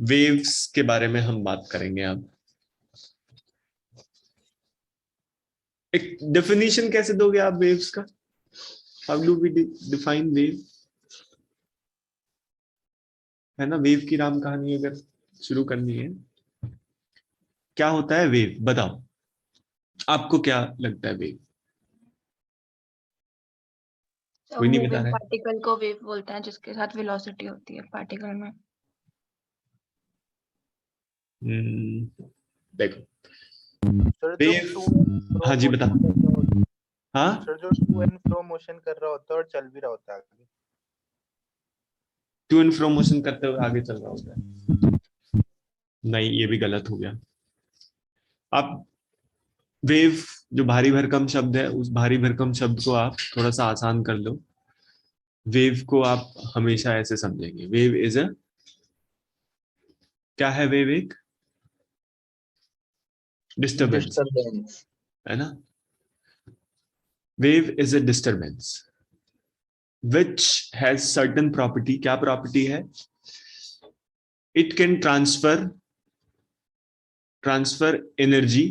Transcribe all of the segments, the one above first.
Waves के बारे में हम बात करेंगे अब। एक डेफिनेशन कैसे दोगे आप वेव्स का? How do we define wave? है ना, वेव की राम कहानी अगर शुरू करनी है, क्या होता है वेव? बताओ, आपको क्या लगता है वेव? कोई नहीं बता मूविंग रहा है। पार्टिकल को वेव बोलते हैं, जिसके साथ वेलोसिटी होती है पार्टिकल में। देखो, सर जो वेव, टू एंड फ्रो हाँ जी बता। मोशन कर रहा होता हाँ, है, सर जो टू एंड फ्रो मोशन कर रहा होता है और चल भी रहा होता है आगे। टू एंड फ्रो मोशन करते हुए आगे चल रहा होता है? नहीं, ये भी गलत हो गया। आप वेव, जो भारी भरकम शब्द है, उस भारी भरकम शब्द को आप थोड़ा सा आसान कर लो। वेव को आप हमेशा ऐसे समझेंगे, वेव इज अ, क्या है वेव? एक डिस्टरबेंस, डिस्टरबेंस। है ना। Wave is a disturbance which has certain property। क्या प्रॉपर्टी है? It can transfer energy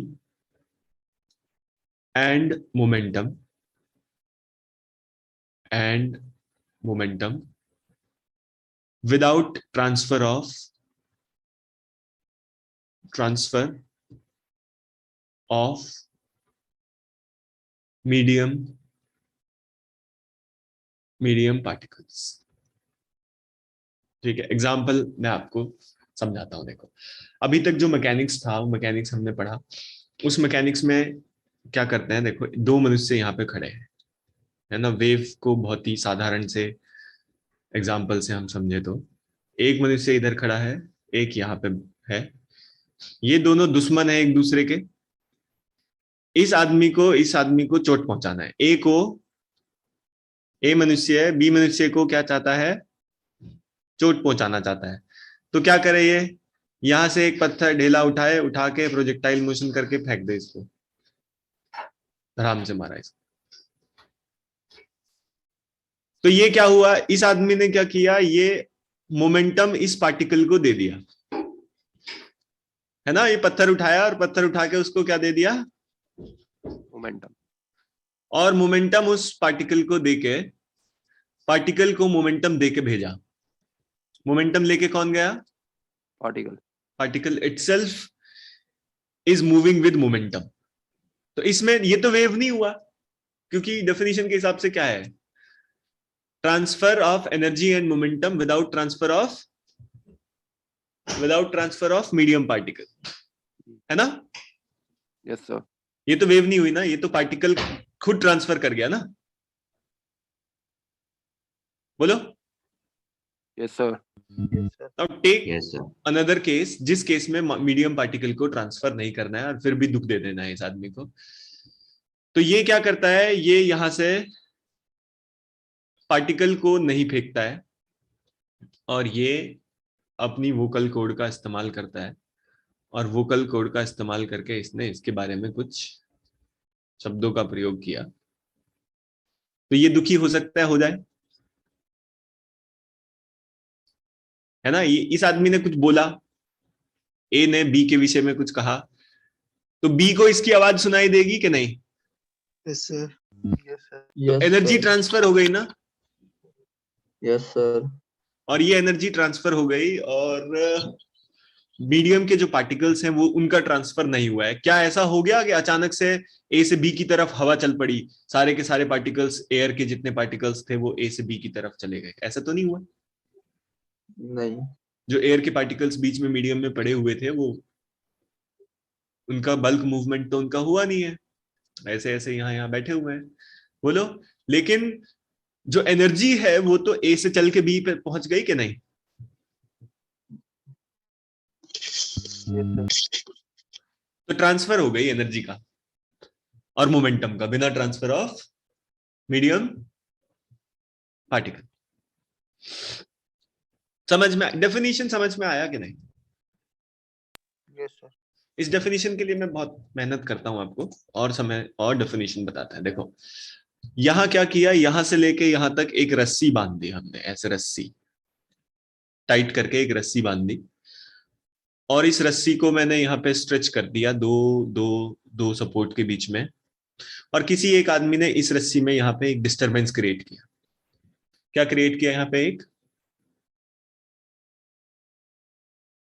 and momentum without transfer of medium particles। ठीक है, एग्जाम्पल मैं आपको समझाता हूं। देखो, अभी तक जो मैकेनिक्स था, वो मैकेनिक्स हमने पढ़ा। उस मैकेनिक्स में क्या करते हैं, देखो, दो मनुष्य यहाँ पे खड़े हैं, है ना। वेव को बहुत ही साधारण से एग्जाम्पल से हम समझे तो, एक मनुष्य इधर खड़ा है, एक यहाँ पे है। ये दोनों दुश्मन है एक दूसरे के। इस आदमी को चोट पहुंचाना है। ए मनुष्य है, बी मनुष्य को क्या चाहता है? चोट पहुंचाना चाहता है। तो क्या करे ये? यहां से एक पत्थर ढेला उठा के प्रोजेक्टाइल मोशन करके फेंक दे इसको, आराम से मारा इसको। तो ये क्या हुआ, इस आदमी ने क्या किया, ये मोमेंटम इस पार्टिकल को दे दिया, है ना। ये पत्थर उठाया और पत्थर उठा के उसको क्या दे दिया? मोमेंटम। और मोमेंटम उस पार्टिकल को देके, पार्टिकल को मोमेंटम देके भेजा। मोमेंटम लेके कौन गया? Particle itself is moving with momentum. तो इसमें ये तो वेव नहीं हुआ, क्योंकि डेफिनेशन के हिसाब से क्या है? Transfer of energy and momentum without transfer of medium particle, है ना। Yes sir. ये तो वेव नहीं हुई ना, ये तो पार्टिकल खुद ट्रांसफर कर गया ना। बोलो। Yes sir. Now take another case, जिस केस में मीडियम पार्टिकल को ट्रांसफर नहीं करना है और फिर भी दुख दे देना है इस आदमी को। तो ये क्या करता है, ये यहां से पार्टिकल को नहीं फेंकता है, और ये अपनी वोकल कॉर्ड का इस्तेमाल करता है, और वोकल कॉर्ड का इस्तेमाल करके इसने इसके बारे में कुछ शब्दों का प्रयोग किया। तो ये दुखी हो सकता है, हो जाए, है ना। इस आदमी ने कुछ बोला, ए ने बी के विषय में कुछ कहा, तो बी को इसकी आवाज सुनाई देगी कि नहीं? Yes sir. तो एनर्जी ट्रांसफर हो गई ना। Yes sir. और ये एनर्जी ट्रांसफर हो गई, और मीडियम के जो पार्टिकल्स हैं वो, उनका ट्रांसफर नहीं हुआ है। क्या ऐसा हो गया कि अचानक से ए से बी की तरफ हवा चल पड़ी, सारे के सारे पार्टिकल्स, एयर के जितने पार्टिकल्स थे वो ए से बी की तरफ चले गए? ऐसा तो नहीं हुआ। नहीं। जो एयर के पार्टिकल्स बीच में मीडियम में पड़े हुए थे, वो, उनका बल्क मूवमेंट तो उनका हुआ नहीं है, ऐसे ऐसे यहाँ यहाँ बैठे हुए हैं। बोलो। लेकिन जो एनर्जी है वो तो ए से चल के बी पे पहुंच गई कि नहीं? तो ट्रांसफर हो गई एनर्जी का और मोमेंटम का, बिना ट्रांसफर ऑफ मीडियम पार्टिकल। समझ में, डेफिनेशन समझ में आया कि नहीं? Yes sir. इस डेफिनेशन के लिए मैं बहुत मेहनत करता हूं आपको, और समय और डेफिनेशन बताता है। देखो, यहां क्या किया, यहां से लेके यहां तक एक रस्सी बांध दी हमने, ऐसे रस्सी टाइट करके एक रस्सी बांध दी, और इस रस्सी को मैंने यहाँ पे स्ट्रेच कर दिया दो सपोर्ट के बीच में, और किसी एक आदमी ने इस रस्सी में यहाँ पे एक डिस्टरबेंस क्रिएट किया। क्या क्रिएट किया यहाँ पे?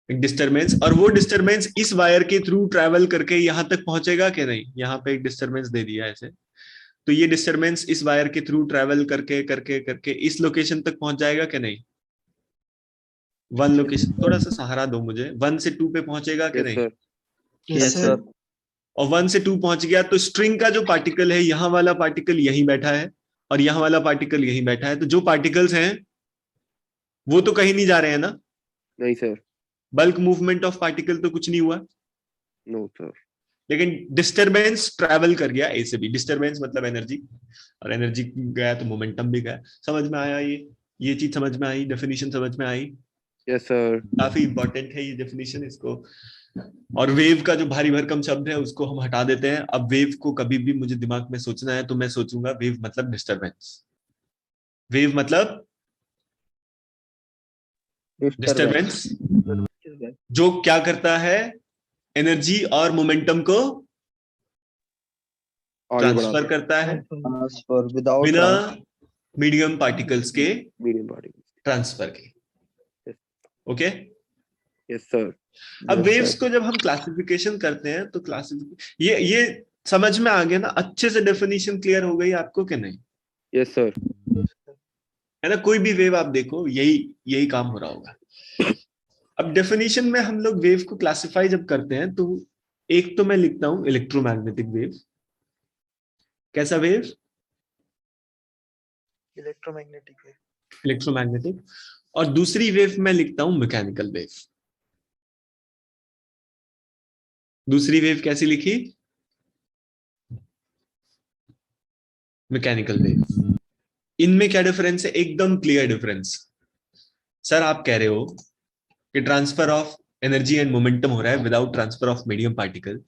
एक डिस्टरबेंस, और वो डिस्टरबेंस इस वायर के थ्रू ट्रैवल करके यहां तक पहुंचेगा कि नहीं? यहाँ पे एक डिस्टरबेंस दे दिया ऐसे, तो ये डिस्टरबेंस इस वायर के थ्रू ट्रैवल करके करके करके इस लोकेशन तक पहुंच जाएगा कि नहीं? वन लोकेशन, थोड़ा सा सहारा दो मुझे, 1 से 2 पे पहुंचेगा कि Yes, नहीं? sir. Yes sir. और 1 से 2 पहुंच गया तो स्ट्रिंग का जो पार्टिकल है, यहाँ वाला पार्टिकल यहीं बैठा है और यहाँ वाला पार्टिकल यहीं बैठा है, तो जो पार्टिकल्स हैं वो तो कहीं नहीं जा रहे हैं ना? नहीं sir. Bulk movement of particle तो कुछ नहीं हुआ, No sir. लेकिन डिस्टरबेंस ट्रैवल कर गया ए से बी। डिस्टरबेंस मतलब एनर्जी, और एनर्जी गया तो मोमेंटम भी गया। समझ में आया? ये चीज समझ में आई? डेफिनेशन समझ में आई? Yes sir. काफी इंपॉर्टेंट है ये डेफिनेशन, इसको। और वेव का जो भारी भरकम शब्द है उसको हम हटा देते हैं। अब वेव को कभी भी मुझे दिमाग में सोचना है तो मैं सोचूंगा वेव मतलब डिस्टरबेंस। वेव मतलब डिस्टरबेंस जो क्या करता है? एनर्जी और मोमेंटम को आगे ट्रांसफर बढ़ाते करता है ट्रांसफर विदाउट बिना मीडियम पार्टिकल्स के medium particles. ट्रांसफर के। ओके? Yes sir. अब Yes, वेव्स sir. को जब हम क्लासिफिकेशन करते हैं तो ये समझ में आ गया ना? अच्छे से डेफिनेशन क्लियर हो गई आपको कि नहीं? Yes sir. है ना? कोई भी वेव आप देखो, यही काम हो रहा होगा। अब डेफिनेशन में हम लोग वेव को क्लासिफाई जब करते हैं तो एक तो मैं लिखता हूं इलेक्ट्रोमैग्नेटिक वेव। कैसा वेव? Electromagnetic wave. इलेक्ट्रोमैग्नेटिक। और दूसरी वेव मैं लिखता हूं मैकेनिकल वेव। दूसरी वेव कैसी लिखी? Mechanical wave. इनमें क्या डिफरेंस है? एकदम क्लियर डिफरेंस। सर आप कह रहे हो कि transfer of energy and momentum हो रहा है without transfer of medium particle.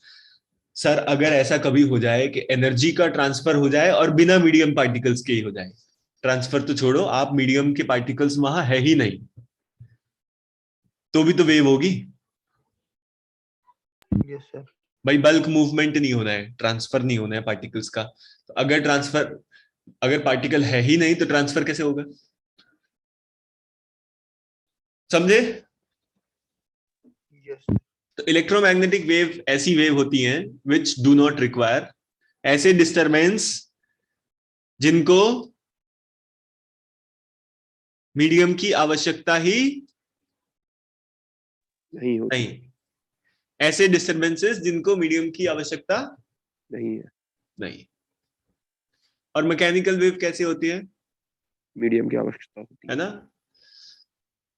Sir अगर ऐसा कभी हो जाए कि एनर्जी का ट्रांसफर हो जाए और बिना मीडियम पार्टिकल्स के ही हो जाए, ट्रांसफर तो छोड़ो, आप मीडियम के पार्टिकल्स वहां है ही नहीं, तो भी तो वेव होगी। Yes sir. भाई बल्क मूवमेंट नहीं होना है, ट्रांसफर नहीं होना है पार्टिकल्स का, तो अगर पार्टिकल है ही नहीं तो ट्रांसफर कैसे होगा? समझे? यस। तो इलेक्ट्रोमैग्नेटिक वेव ऐसी वेव होती हैं विच डू नॉट रिक्वायर ऐसे डिस्टरबेंस जिनको मीडियम की आवश्यकता ही नहीं होती. नहीं, ऐसे डिस्टरबेंसेस जिनको मीडियम की आवश्यकता नहीं है. नहीं। और मैकेनिकल वेव कैसी होती है? मीडियम की आवश्यकता होती है ना?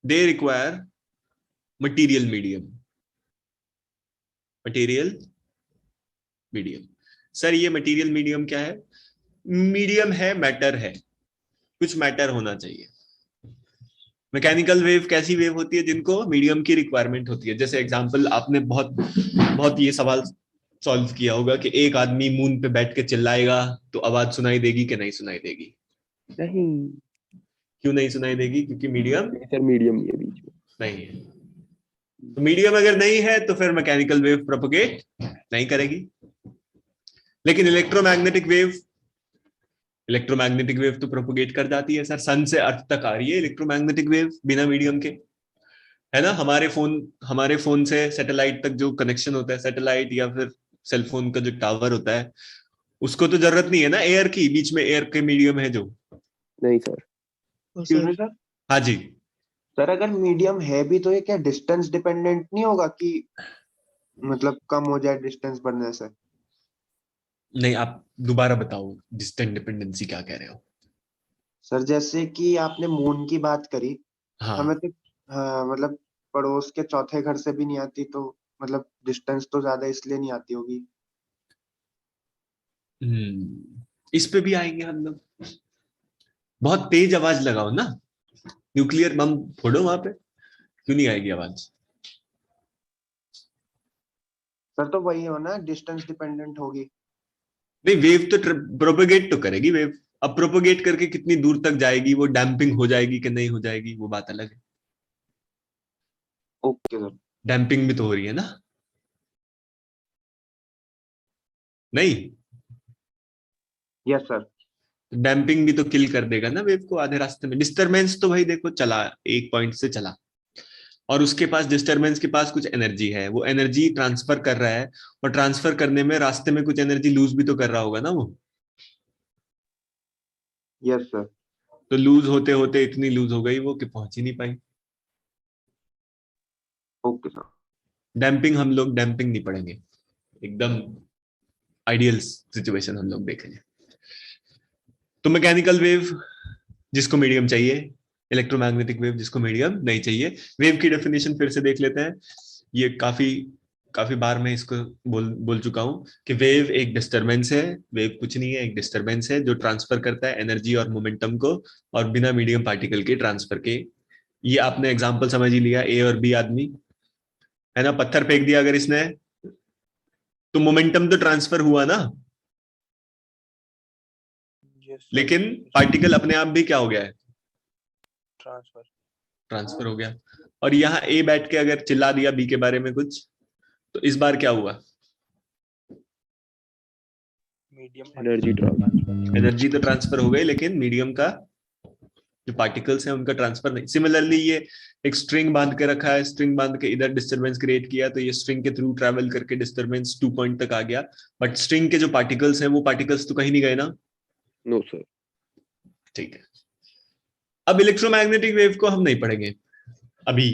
They require material medium. Material medium. Sir ये मटेरियल मीडियम क्या है? मीडियम है, मैटर है, कुछ मैटर होना चाहिए। मैकेनिकल वेव कैसी वेव होती है? जिनको मीडियम की रिक्वायरमेंट होती है। जैसे एग्जांपल, आपने बहुत बहुत ये सवाल सॉल्व किया होगा कि एक आदमी मून पे बैठ के चिल्लाएगा तो आवाज सुनाई देगी कि नहीं सुनाई देगी? नहीं. क्यों नहीं सुनाई देगी? क्योंकि मीडियम सर मीडियम नहीं है बीच में. नहीं है। तो मीडियम अगर नहीं है तो फिर मैकेनिकल वेव प्रोपोगेट नहीं करेगी। लेकिन इलेक्ट्रोमैग्नेटिक वेव तो प्रोपोगेट कर जाती है। सर सन से अर्थ तक आ रही है इलेक्ट्रोमैग्नेटिक वेव बिना मीडियम के, है ना? हमारे फोन से सैटेलाइट तक जो कनेक्शन होता है, सैटेलाइट या फिर सेलफोन का जो टावर होता है, उसको तो जरूरत नहीं है ना एयर की, बीच में एयर के मीडियम है जो। नहीं सर. सर हाँ जी। सर अगर मीडियम है भी तो ये क्या डिस्टेंस डिपेंडेंट नहीं होगा कि मतलब कम हो जाए डिस्टेंस बढ़ने से? नहीं, आप दोबारा बताओ, डिस्टेंस डिपेंडेंसी क्या कह रहे हो? सर जैसे कि आपने मून की बात करी, हाँ, हमें तो हाँ, मतलब पड़ोस के चौथे घर से भी नहीं आती, तो मतलब डिस्टेंस तो ज्यादा इसलिए नहीं आती होगी। इस पे भी आएंगे हम लोग। बहुत तेज आवाज लगाओ ना, न्यूक्लियर बम फोड़ो वहां पे, क्यों नहीं आएगी आवाज? सर तो वही हो ना, डिस्टेंस डिपेंडेंट होगी। नहीं, वेव तो प्रोपोगेट तो करेगी वेव। अब प्रोपोगेट करके कितनी दूर तक जाएगी, वो डैम्पिंग हो जाएगी कि नहीं हो जाएगी, वो बात अलग है। Okay sir. डैम्पिंग भी तो हो रही है ना? नहीं, यस सर। डैम्पिंग भी तो किल कर देगा ना वेव को आधे रास्ते में। डिस्टरबेंस तो भाई देखो चला, एक पॉइंट से चला और उसके पास, डिस्टरबेंस के पास कुछ एनर्जी है, वो एनर्जी ट्रांसफर कर रहा है, और ट्रांसफर करने में रास्ते में कुछ एनर्जी लूज भी तो कर रहा होगा ना वो। Yes sir. तो लूज होते होते इतनी लूज हो गई वो कि पहुंच ही नहीं पाई। Okay sir. डैम्पिंग हम लोग डैम्पिंग नहीं पढ़ेंगे, एकदम आइडियल सिचुएशन हम लोग देखेंगे। तो मैकेनिकल वेव जिसको मीडियम चाहिए, इलेक्ट्रोमैग्नेटिक वेव जिसको मीडियम नहीं चाहिए। वेव की डेफिनेशन फिर से देख लेते हैं, ये काफी काफी बार मैं इसको बोल चुका हूं कि वेव एक डिस्टरबेंस है। वेव कुछ नहीं है, एक डिस्टरबेंस है जो ट्रांसफर करता है एनर्जी और मोमेंटम को, और बिना मीडियम पार्टिकल के ट्रांसफर के। ये आपने एग्जांपल समझ ही लिया, ए और बी आदमी है ना, पत्थर फेंक दिया अगर इसने, तो मोमेंटम तो ट्रांसफर हुआ ना, यस सर। लेकिन पार्टिकल अपने आप भी क्या हो गया है, ट्रांसफर। ट्रांसफर हो गया। और यहाँ ए बैठ के अगर चिल्ला दिया बी के बारे में कुछ, तो इस बार क्या हुआ, मीडियम एनर्जी ट्रांसफर। एनर्जी तो ट्रांसफर हो गई, लेकिन मीडियम का जो पार्टिकल्स हैं उनका ट्रांसफर नहीं। सिमिलरली ये एक स्ट्रिंग बांध के रखा है, स्ट्रिंग बांध के इधर डिस्टरबेंस क्रिएट किया, तो ये स्ट्रिंग के थ्रू ट्रैवल करके डिस्टरबेंस 2 पॉइंट तक आ गया, बट स्ट्रिंग के जो पार्टिकल्स हैं वो पार्टिकल्स तो कहीं नहीं गए ना। No sir. ठीक है, अब इलेक्ट्रोमैग्नेटिक वेव को हम नहीं पढ़ेंगे अभी।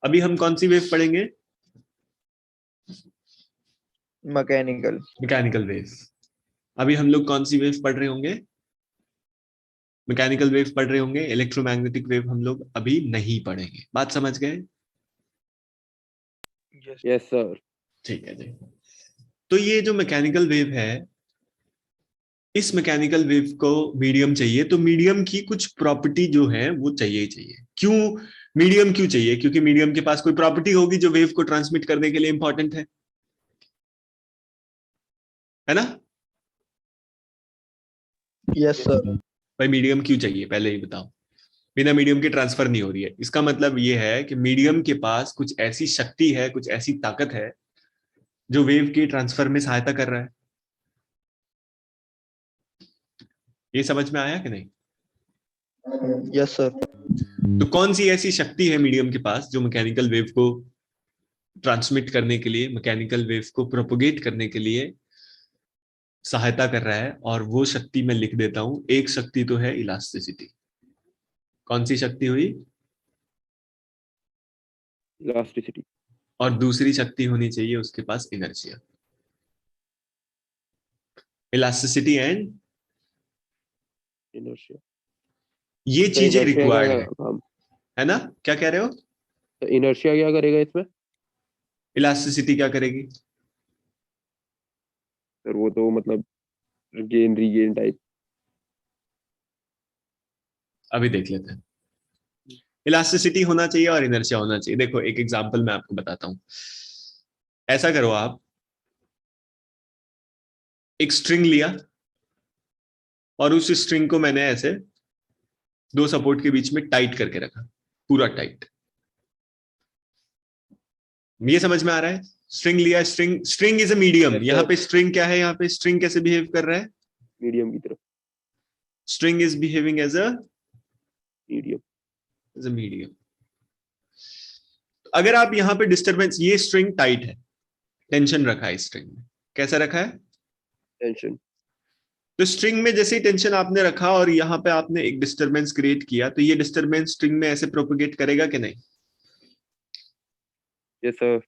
अभी हम कौन सी वेव पढ़ेंगे, मैकेनिकल। Mechanical wave. अभी हम लोग कौन सी वेव पढ़ रहे होंगे, मैकेनिकल वेव पढ़ रहे होंगे। इलेक्ट्रोमैग्नेटिक वेव हम लोग अभी नहीं पढ़ेंगे, बात समझ गए? Yes yes sir. ठीक है जी। तो ये जो मैकेनिकल वेव है, इस मैकेनिकल वेव को मीडियम चाहिए, तो मीडियम की कुछ प्रॉपर्टी जो है वो चाहिए ही चाहिए। क्यों मीडियम क्यों चाहिए? क्योंकि मीडियम के पास कोई प्रॉपर्टी होगी जो वेव को ट्रांसमिट करने के लिए इंपॉर्टेंट है ना? Yes sir. भाई मीडियम क्यों चाहिए पहले ही बताओ। बिना मीडियम के ट्रांसफर नहीं हो रही है, इसका मतलब ये है कि मीडियम के पास कुछ ऐसी शक्ति है, कुछ ऐसी ताकत है जो वेव के ट्रांसफर में सहायता कर रहा है। ये समझ में आया कि नहीं? Yes sir. तो कौन सी ऐसी शक्ति है मीडियम के पास जो मैकेनिकल वेव को ट्रांसमिट करने के लिए, मैकेनिकल वेव को प्रोपोगेट करने के लिए सहायता कर रहा है? और वो शक्ति मैं लिख देता हूं, एक शक्ति तो है इलास्टिसिटी। कौन सी शक्ति हुई? इलास्टिसिटी। और दूसरी शक्ति होनी चाहिए उसके पास, इनर्शिया। Elasticity and inertia. ये तो चीजें inertia रिक्वायर्ड क्या- हम है ना? क्या कह रहे हो? तो इनर्शिया क्या करेगा इसमें? इलास्टिसिटी क्या करेगी? सर वो तो मतलब गेन रीगेन टाइप। अभी देख लेते हैं। इलास्टिसिटी होना चाहिए और इनर्शिया होना चाहिए। देखो एक एग्जांपल मैं आपको बताता हूं। ऐसा करो, आप एक स्ट्रिंग लिया और उस स्ट्रिंग को मैंने ऐसे दो सपोर्ट के बीच में टाइट करके रखा, पूरा टाइट। ये समझ में आ रहा है? स्ट्रिंग लिया, string is a medium. Yes, sir. यहाँ पे स्ट्रिंग क्या है, यहाँ पे स्ट्रिंग कैसे बिहेव कर रहा है? मीडियम की तरफ। String is behaving as a medium. Medium. अगर आप यहाँ पे डिस्टरबेंस, ये स्ट्रिंग टाइट है, टेंशन रखा है स्ट्रिंग में, कैसा रखा है? टेंशन। तो स्ट्रिंग में जैसे ही टेंशन आपने रखा और यहाँ पे आपने एक डिस्टरबेंस क्रिएट किया, तो ये डिस्टरबेंस स्ट्रिंग में ऐसे प्रोपोगेट करेगा कि नहीं? Yes sir.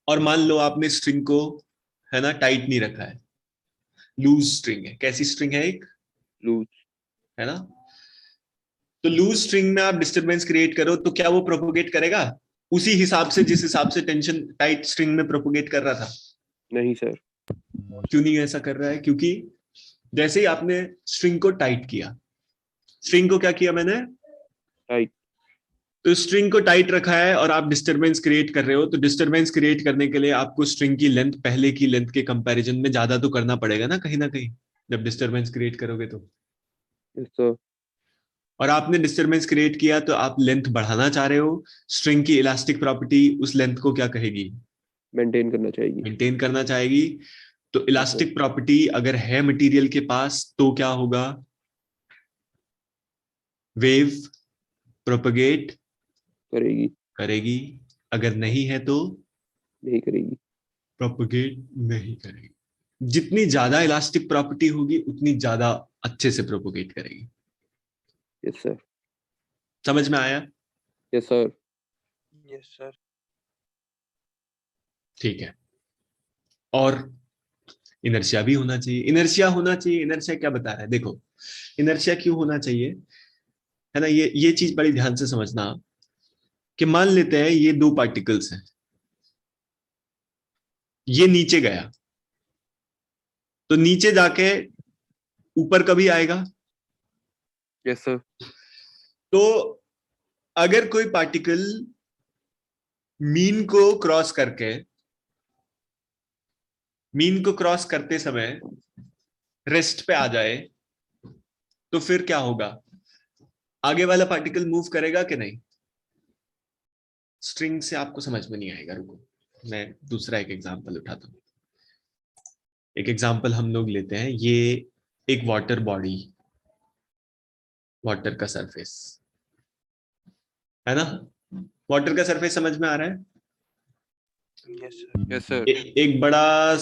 और मान लो आपने स्ट्रिंग को, है ना, टाइट नहीं रखा है, लूज स्ट्रिंग है। कैसी स्ट्रिंग है? एक लूज। है ना? तो लूज स्ट्रिंग में आप डिस्टरबेंस क्रिएट करो तो क्या वो प्रोपोगेट करेगा उसी हिसाब से जिस हिसाब से टेंशन टाइट स्ट्रिंग में प्रोपोगेट कर रहा था? नहीं सर। क्यों नहीं ऐसा कर रहा है? क्योंकि जैसे ही आपने स्ट्रिंग को टाइट किया, स्ट्रिंग को क्या किया मैंने? टाइट। तो स्ट्रिंग को टाइट रखा है और आप डिस्टरबेंस क्रिएट कर रहे हो, तो डिस्टरबेंस क्रिएट करने के लिए आपको स्ट्रिंग की लेंथ पहले की लेंथ के कंपैरिजन में ज्यादा तो करना पड़ेगा ना कहीं, जब डिस्टरबेंस क्रिएट करोगे तो। Yes sir. और आपने डिस्टरबेंस क्रिएट किया तो आप लेंथ बढ़ाना चाह रहे हो, स्ट्रिंग की इलास्टिक प्रॉपर्टी उस लेंथ को क्या कहेगी? मेंटेन करना चाहिए। मेंटेन करना चाहेगी। तो इलास्टिक प्रॉपर्टी अगर है मटेरियल के पास तो क्या होगा? वेव प्रोपगेट करेगी। करेगी, अगर नहीं है तो नहीं करेगी। प्रोपगेट नहीं करेगी। जितनी ज्यादा इलास्टिक प्रॉपर्टी होगी उतनी ज्यादा अच्छे से प्रोपगेट करेगी। Yes sir. समझ में आया? Yes sir. Yes sir. ठीक है। और इनर्शिया भी होना चाहिए। इनर्शिया होना चाहिए। इनर्शिया क्या बता रहा है? देखो, इनर्शिया क्यों होना चाहिए, है ना? ये चीज बड़ी ध्यान से समझना कि मान लेते हैं ये दो पार्टिकल्स हैं, ये नीचे गया तो नीचे जाके ऊपर कभी आएगा? Yes sir. तो अगर कोई पार्टिकल मीन को क्रॉस करते समय रेस्ट पे आ जाए तो फिर क्या होगा? आगे वाला पार्टिकल मूव करेगा कि नहीं? स्ट्रिंग से आपको समझ में नहीं आएगा, रुको मैं दूसरा एक एग्जांपल उठाता हूं। एक एग्जांपल हम लोग लेते हैं, ये एक वाटर बॉडी, वाटर का सरफेस है ना? वाटर का सरफेस समझ में आ रहा है? Yes sir. Yes sir. एक बड़ा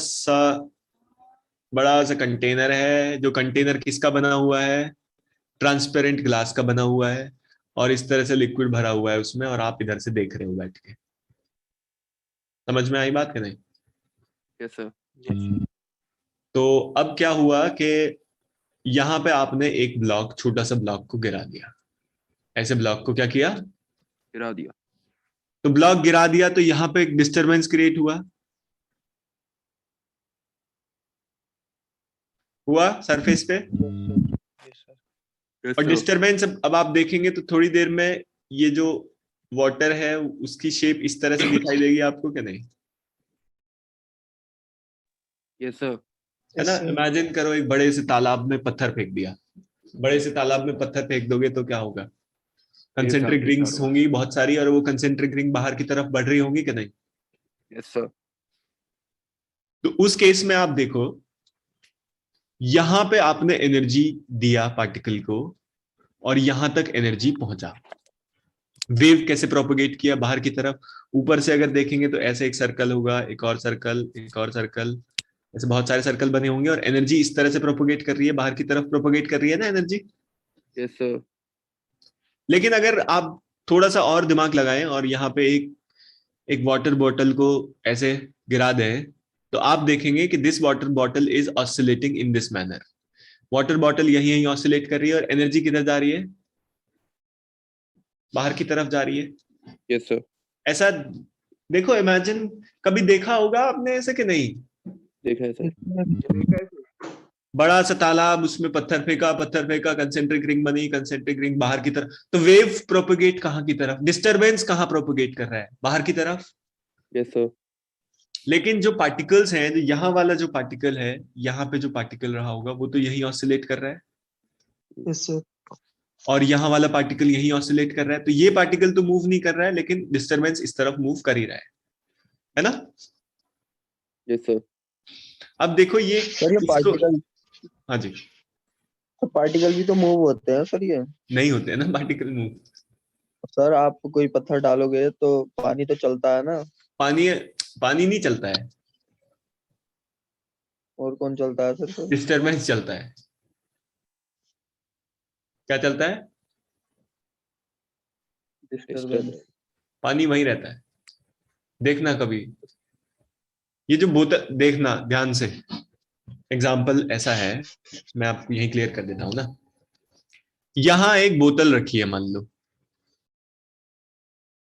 सा कंटेनर है, जो कंटेनर किसका बना हुआ है? ट्रांसपेरेंट ग्लास का बना हुआ है, और इस तरह से लिक्विड भरा हुआ है उसमें, और आप इधर से देख रहे हो बैठ के। समझ में आई बात कि नहीं? Yes sir. तो अब क्या हुआ कि यहां पे आपने एक ब्लॉक, छोटा सा ब्लॉक को गिरा दिया। ऐसे ब्लॉक को क्या किया? गिरा दिया। तो ब्लॉक गिरा दिया तो यहां पे एक डिस्टरबेंस क्रिएट हुआ सरफेस पे। Yes sir. यस और सर। डिस्टरबेंस अब आप देखेंगे तो थोड़ी देर में ये जो वाटर है उसकी शेप इस तरह से दिखाई देगी आपको कि नहीं? Yes sir. है ना? इमेजिन करो एक बड़े से तालाब में पत्थर फेंक दिया। बड़े से तालाब में पत्थर फेंक दोगे तो क्या होगा? कंसेंट्रिक रिंग्स होंगी बहुत सारी, और वो कंसेंट्रिक रिंग बाहर की तरफ बढ़ रही होंगी कि नहीं? Yes sir. तो उस केस में आप देखो, यहां पे आपने एनर्जी दिया पार्टिकल को और यहां तक एनर्जी पहुंचा। वेव कैसे प्रोपगेट किया बाहर की तरफ? ऊपर से अगर देखेंगे तो ऐसे एक सर्कल होगा, एक और सर्कल, एक और सर्कल, ऐसे बहुत सारे सर्कल बने होंगे, और एनर्जी इस तरह से प्रोपगेट कर रही है, बाहर की तरफ प्रोपगेट कर रही है ना एनर्जी। Yes sir. लेकिन अगर आप थोड़ा सा और दिमाग लगाएं और यहाँ पे एक वाटर बॉटल को ऐसे गिरा दें, तो आप देखेंगे कि this water bottle is oscillating in this manner. Water bottle यहीं यहीं ऑसिलेट कर रही है, और एनर्जी किधर जा रही है? बाहर की तरफ जा रही है। Yes sir. ऐसा देखो, इमेजिन, कभी देखा होगा आपने ऐसे कि नहीं? देखा है सर। बड़ा सा तालाब, उसमें पत्थर फेंका, कंसेंट्रिक रिंग बनी, कंसेंट्रिक रिंग बाहर की तरफ, तो वेव प्रोपगेट कहां की तरफ? डिस्टरबेंस कहां प्रोपगेट कर रहा है? बाहर की तरफ। Yes sir. लेकिन जो पार्टिकल्स हैं, जो यहाँ वाला जो पार्टिकल है, यहाँ पे जो पार्टिकल रहा होगा वो तो यही ऑसिलेट कर रहा है, यस सर। और यहाँ वाला पार्टिकल यही ऑसिलेट कर रहा है। तो ये पार्टिकल तो मूव नहीं कर रहा है, लेकिन डिस्टरबेंस इस तरफ मूव कर ही रहा है ना? Yes sir. अब देखो ये सर ये पार्टिकल, हाँ जी, पार्टिकल भी तो मूव होते हैं सर। ये नहीं होते हैं ना पार्टिकल मूव। सर आप कोई पत्थर डालोगे तो पानी तो चलता है ना। पानी पानी नहीं चलता है, और कौन चलता है सर? डिस्टरबेंस चलता है। क्या चलता है? डिस्टरबेंस। पानी वहीं रहता है। देखना कभी, ये जो बोतल, देखना ध्यान से, एग्जाम्पल ऐसा है, मैं आपको यही क्लियर कर देता हूं ना। यहां एक बोतल रखी है मान लो,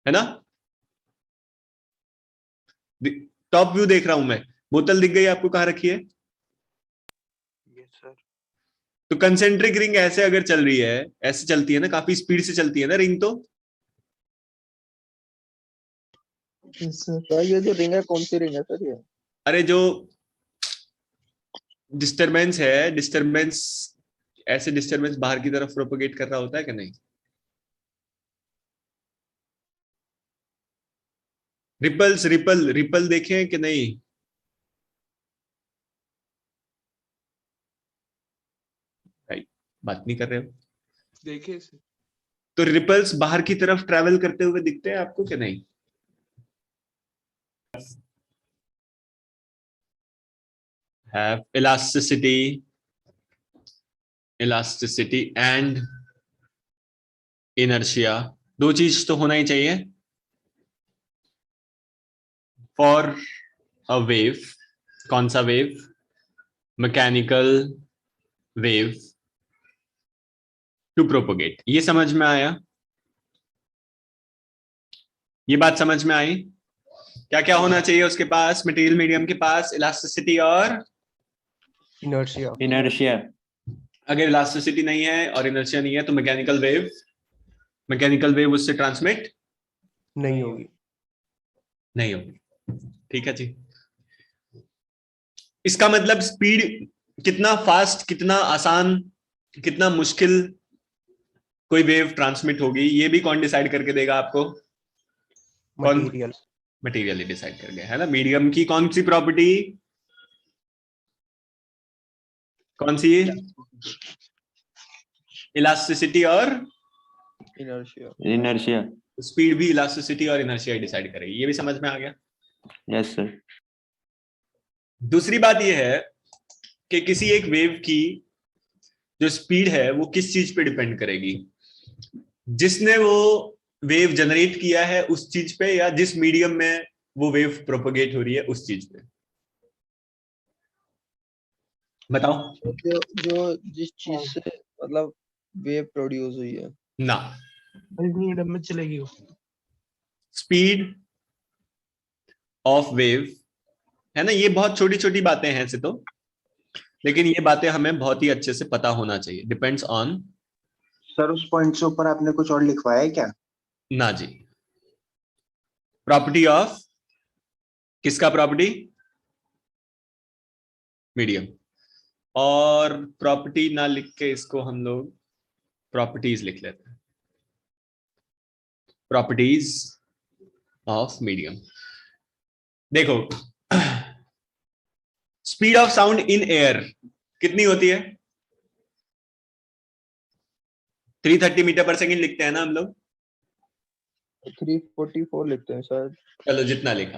है ना? टॉप व्यू देख रहा हूं मैं, बोतल दिख गई आपको? कहां रखी है? Yes sir. तो कंसेंट्रिक रिंग ऐसे अगर चल रही है, ऐसे चलती है ना, काफी स्पीड से चलती है ना रिंग तो। सर ये जो रिंग है कौन सी रिंग है सर ये? अरे जो डिस्टरबेंस है, डिस्टरबेंस ऐसे डिस्टरबेंस बाहर की तरफ प्रोपोगेट कर रहा होता है कि नहीं? रिपल्स, रिपल देखे कि नहीं? राइट, बात नहीं कर रहे हो। देखिए सर। तो रिपल्स बाहर की तरफ ट्रैवल करते हुए दिखते हैं आपको कि नहीं? Have elasticity and inertia, दो चीज तो होना ही चाहिए फॉर अ वेव। कौन सा wave? Mechanical wave to propagate. ये समझ में आया? ये बात समझ में आई? क्या क्या होना चाहिए उसके पास, मटेरियल मीडियम के पास? इलास्टिसिटी और इनर्शिया। अगर इलास्टिसिटी नहीं है और इनर्शिया नहीं है तो मैकेनिकल वेव उससे ट्रांसमिट नहीं होगी। ठीक है जी। इसका मतलब स्पीड कितना फास्ट, कितना आसान, कितना मुश्किल कोई वेव ट्रांसमिट होगी, ये भी कौन डिसाइड करके देगा आपको? मटेरियल ही डिसाइड कर गया है ना। मीडियम की कौन सी प्रॉपर्टी, कौन सी? इलास्टिसिटी और इनर्शिया। स्पीड भी इलास्टिसिटी और इनर्शिया डिसाइड करेगी। ये भी समझ में आ गया? Yes sir. दूसरी बात यह है कि किसी एक वेव की जो स्पीड है वो किस चीज पे डिपेंड करेगी? जिसने वो वेव जनरेट किया है उस चीज पे, या जिस मीडियम में वो वेव प्रोपोगेट हो रही है उस चीज पे? बताओ। जो जिस चीज से मतलब वेव प्रोड्यूस हुई है ना, मीडियम में चलेगी वो। स्पीड ऑफ वेव है ना। ये बहुत छोटी छोटी बातें हैं ऐसे तो, लेकिन ये बातें हमें बहुत ही अच्छे से पता होना चाहिए। Depends on. सर उस पॉइंट से ऊपर आपने कुछ और लिखवाया है क्या? ना जी। प्रॉपर्टी ऑफ किसका? Property medium. और प्रॉपर्टी ना लिख के इसको हम लोग प्रॉपर्टीज लिख लेते हैं। Properties of medium. देखो, speed of sound in air कितनी होती है? 330 मीटर पर सेकेंड लिखते हैं ना हम लोग। 344 लिखते हैं शायद। चलो जितना लिखा।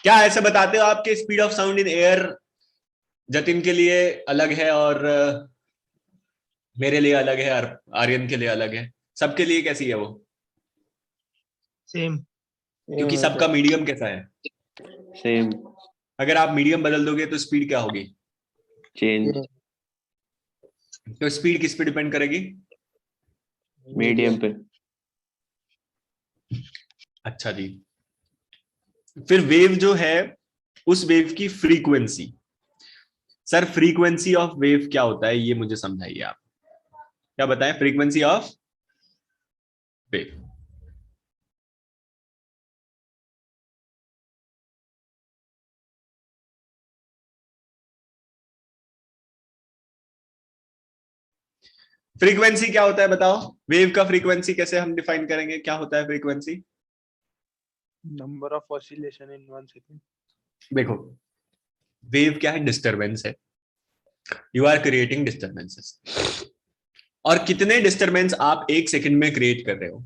क्या ऐसे बताते हो आपके speed of sound in air Jatin के लिए अलग है और मेरे लिए अलग है और आर्यन के लिए अलग है? सबके लिए कैसी है वो? सेम। क्योंकि सबका मीडियम कैसा है? सेम। अगर आप मीडियम बदल दोगे तो स्पीड क्या होगी? चेंज। तो स्पीड किस पे डिपेंड करेगी? मीडियम पे। अच्छा जी। फिर वेव जो है, उस वेव की frequency. Sir frequency of wave क्या होता है ये मुझे समझाइए आप। क्या बताएं फ्रीक्वेंसी ऑफ वेव? फ्रीक्वेंसी क्या होता है बताओ? वेव का फ्रीक्वेंसी कैसे हम डिफाइन करेंगे? क्या होता है frequency? Number of oscillation in 1 second. देखो, वेव क्या है? डिस्टरबेंस है। You are creating disturbances. और कितने डिस्टरबेंस आप एक सेकंड में क्रिएट कर रहे हो?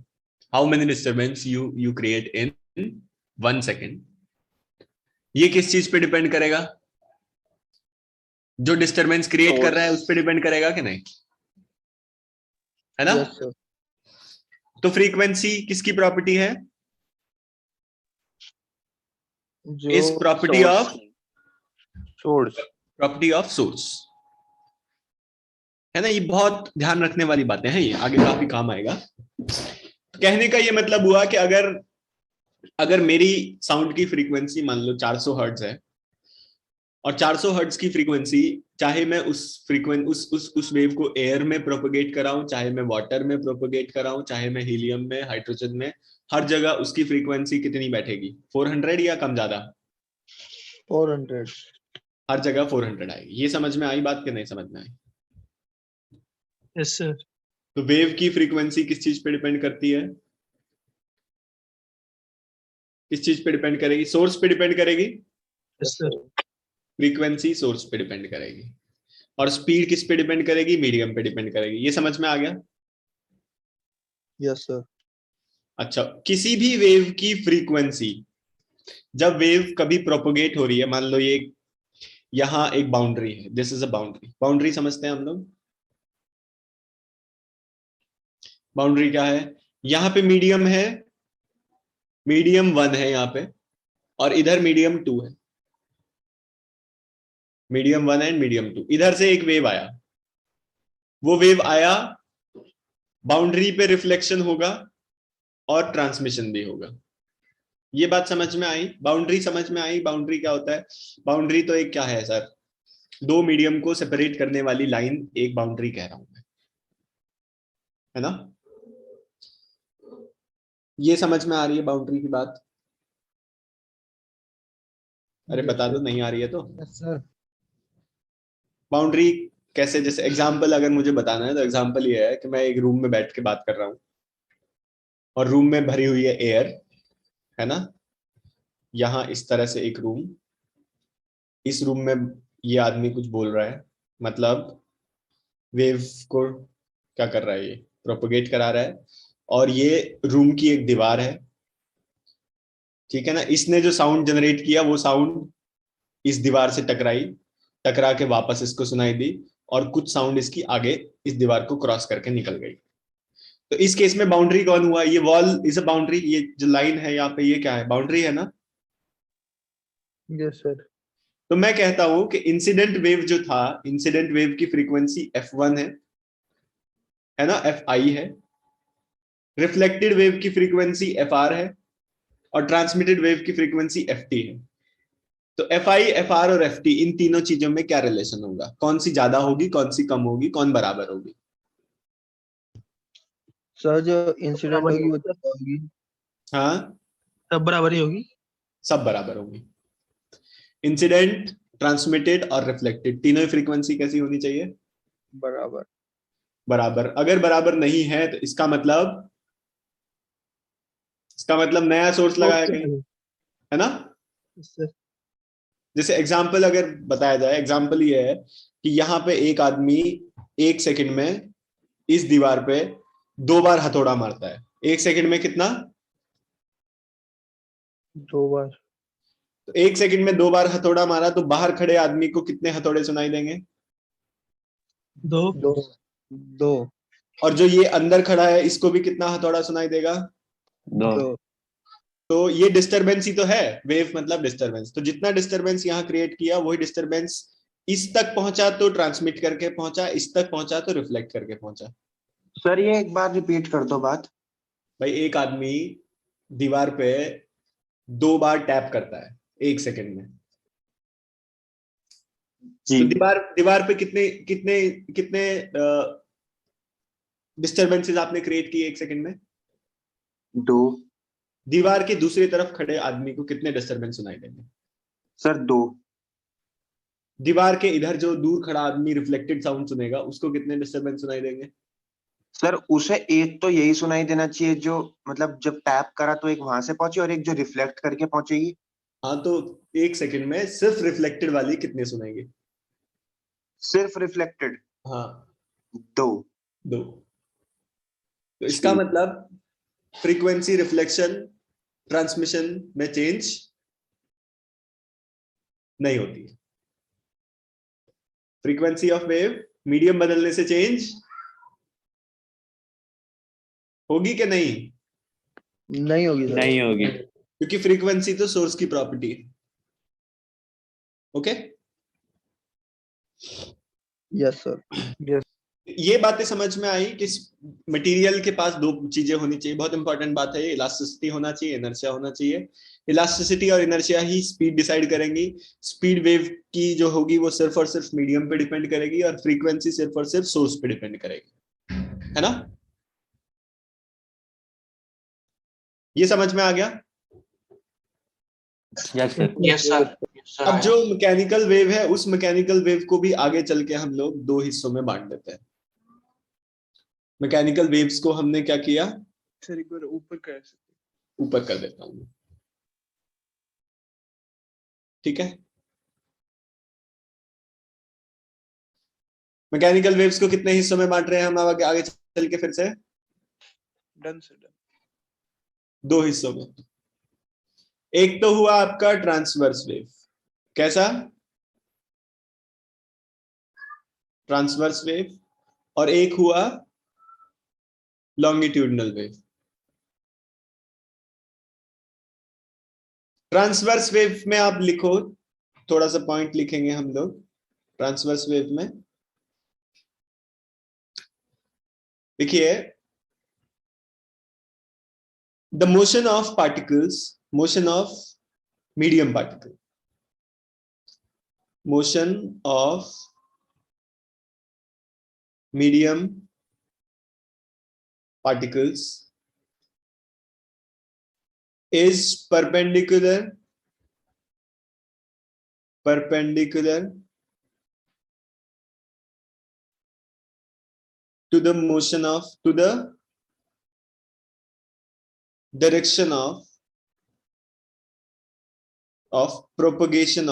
How many disturbance you create in 1 second? ये किस चीज पे डिपेंड करेगा? जो डिस्टरबेंस क्रिएट कर रहा है उस पे डिपेंड करेगा कि नहीं? है ना? Yes, sir. तो फ्रीक्वेंसी किसकी प्रॉपर्टी है? जो इस प्रॉपर्टी ऑफ सोर्स। सोर्स है ना। ये बहुत ध्यान रखने वाली बातें हैं, ये आगे काफी काम आएगा। कहने का ये मतलब हुआ कि अगर मेरी साउंड की फ्रीक्वेंसी मान लो 400 हर्ट्ज है, और 400 हर्ट्ज की फ्रीक्वेंसी, चाहे मैं उस वेव को एयर में प्रोपोगेट कराऊं, चाहे मैं वाटर में प्रोपोगेट कराऊं, चाहे मैं हीलियम में, हाइड्रोजन में, हर जगह उसकी फ्रीक्वेंसी कितनी बैठेगी? 400 या कम ज्यादा? 400। हर जगह 400 आएगी। ये समझ में आई बात कि नहीं समझ में आई? Yes sir. तो वेव की फ्रीक्वेंसी किस चीज पे डिपेंड करती है? किस चीज पे डिपेंड करेगी? सोर्स पे डिपेंड करेगी। Yes sir. फ्रीक्वेंसी सोर्स पे डिपेंड करेगी। और स्पीड किस पे डिपेंड करेगी? मीडियम पे डिपेंड करेगी। ये समझ में आ गया? Yes sir. अच्छा, किसी भी वेव की फ्रीक्वेंसी, जब वेव कभी प्रोपोगेट हो रही है, मान लो ये यहां एक बाउंड्री है, this is a boundary. Boundary समझते हैं हम लोग? बाउंड्री क्या है? यहां पे मीडियम है, मीडियम 1 है यहां पे, और इधर मीडियम 2 है। Medium 1 and medium 2। इधर से एक वेव आया, वो वेव आया, बाउंड्री पे रिफ्लेक्शन होगा और ट्रांसमिशन भी होगा। ये बात समझ में आई? बाउंड्री समझ में आई? बाउंड्री क्या होता है? बाउंड्री तो एक क्या है सर? दो मीडियम को सेपरेट करने वाली लाइन, एक बाउंड्री कह रहा हूं मैं, है ना? ये समझ में आ रही है बाउंड्री की बात? अरे बता दो, नहीं आ रही है तो। सर। बाउंड्री कैसे? जैसे एग्जांपल अगर मुझे बताना है तो एग्जांपल ये है कि मैं एक रूम में बैठ के बात कर रहा हूं और रूम में भरी हुई है एयर, है ना? यहां इस तरह से एक रूम, इस रूम में ये आदमी कुछ बोल रहा है, मतलब वेव को क्या कर रहा है? ये प्रोपोगेट करा रहा है। और ये रूम की एक दीवार है, ठीक है ना? इसने जो साउंड जनरेट किया वो साउंड इस दीवार से टकराई, टकरा के वापस इसको सुनाई दी, और कुछ साउंड इसकी आगे इस दीवार को क्रॉस करके निकल गई। तो इस केस में बाउंड्री कौन हुआ? ये वॉल इज अ बाउंड्री। ये जो लाइन है यहाँ पे, ये क्या है? बाउंड्री है ना? Yes sir. तो मैं कहता हूं कि इंसिडेंट वेव जो था, इंसिडेंट वेव की फ्रीक्वेंसी f1 है ना? fi है। रिफ्लेक्टेड वेव की फ्रीक्वेंसी fr है, और ट्रांसमिटेड वेव की फ्रीक्वेंसी ft है। तो fi, fr और ft, इन तीनों चीजों में क्या रिलेशन होगा? कौन सी ज्यादा होगी, कौन सी कम होगी, कौन बराबर होगी? सर जो इंसिडेंट होगी वो ज्यादा होगी। हाँ, सब बराबर ही होगी। सब बराबर होगी। इंसिडेंट, ट्रांसमिटेड और रिफ्लेक्टेड, तीनों ही फ्रीक्वेंसी कैसी होनी चाहिए? बराबर। बराबर। अगर बराबर नहीं है तो इसका मतलब नया सोर्स लगाया कहीं, है ना? सर। जैसे एग्जाम्पल अगर बताया जाए, एग्जाम्पल ये है कि यहाँ पे एक आदमी 1 सेकंड में इस दीवार पे 2 बार हथौड़ा मारता है। 1 सेकंड में कितना? 2 बार। तो 1 सेकंड में 2 बार हथौड़ा मारा, तो बाहर खड़े आदमी को कितने हथौड़े सुनाई देंगे? 2। 2। और जो ये अंदर खड़ा है, इसको भी कितना हथौड़ा सुनाई देगा? 2। तो ये डिस्टरबेंस ही तो है। वेव मतलब डिस्टरबेंस। तो जितना डिस्टरबेंस यहाँ क्रिएट किया, वही डिस्टरबेंस इस तक पहुंचा तो ट्रांसमिट करके पहुंचा, इस तक पहुंचा तो रिफ्लेक्ट करके पहुंचा। सर ये एक बार रिपीट कर दो बात। भाई, एक आदमी दीवार पे 2 बार टैप करता है 1 सेकंड में, तो दीवार पे कितने कितने कितने डिस्टरबेंसेस आपने क्रिएट किए 1 सेकंड में? 2। दीवार के दूसरी तरफ खड़े आदमी को कितने डिस्टरबेंस सुनाई देंगे? सर 2। दीवार के इधर जो दूर खड़ा आदमी रिफ्लेक्टेड साउंड सुनेगा, उसको कितने डिस्टरबेंस सुनाई देंगे? सर उसे एक तो यही सुनाई देना चाहिए जो मतलब जब टैप करा तो एक वहां से पहुंची और एक जो रिफ्लेक्ट करके पहुंचेगी। हाँ, तो 1 सेकंड में सिर्फ रिफ्लेक्टेड वाली कितने सुनाएंगे? सिर्फ रिफ्लेक्टेड। हाँ, 2। तो इसका मतलब फ्रीक्वेंसी रिफ्लेक्शन ट्रांसमिशन में चेंज नहीं होती है। फ्रीक्वेंसी ऑफ वेव मीडियम बदलने से चेंज होगी कि नहीं? नहीं होगी सर। नहीं होगी। क्योंकि फ्रीक्वेंसी तो सोर्स की प्रॉपर्टी है। ओके? Yes sir. ये बातें समझ में आई कि मटेरियल के पास 2 चीजें होनी चाहिए। बहुत इंपॉर्टेंट बात है, इलास्टिसिटी होना चाहिए, इनर्शिया होना चाहिए। इलास्टिसिटी और इनर्शिया ही स्पीड डिसाइड करेंगी। स्पीड वेव की जो होगी वो सिर्फ और सिर्फ मीडियम पे डिपेंड करेगी, और फ्रीक्वेंसी सिर्फ और सिर्फ सोर्स पे डिपेंड करेगी, है ना? ये समझ में आ गया? Yes sir. Yes sir. अब जो मैकेनिकल वेव है, उस मैकेनिकल वेव को भी आगे चल के हम लोग 2 हिस्सों में बांट देते हैं। मैकेनिकल वेव्स को हमने क्या किया, सर एक बार ऊपर कर सकते ऊपर कर देता हूं, ठीक है। मैकेनिकल वेव्स को कितने हिस्सों में बांट रहे हैं हम आगे आगे चल के फिर से? Done sir done. 2 हिस्सों में। एक तो हुआ आपका ट्रांसवर्स वेव, कैसा? ट्रांसवर्स वेव, और एक हुआ लॉन्गिट्यूडनल वेव। ट्रांसवर्स वेव में आप लिखो, थोड़ा सा पॉइंट लिखेंगे हम लोग ट्रांसवर्स वेव में। देखिए, the motion of particles, motion of medium particle, motion of medium particles is perpendicular to the motion of, to the direction of propagation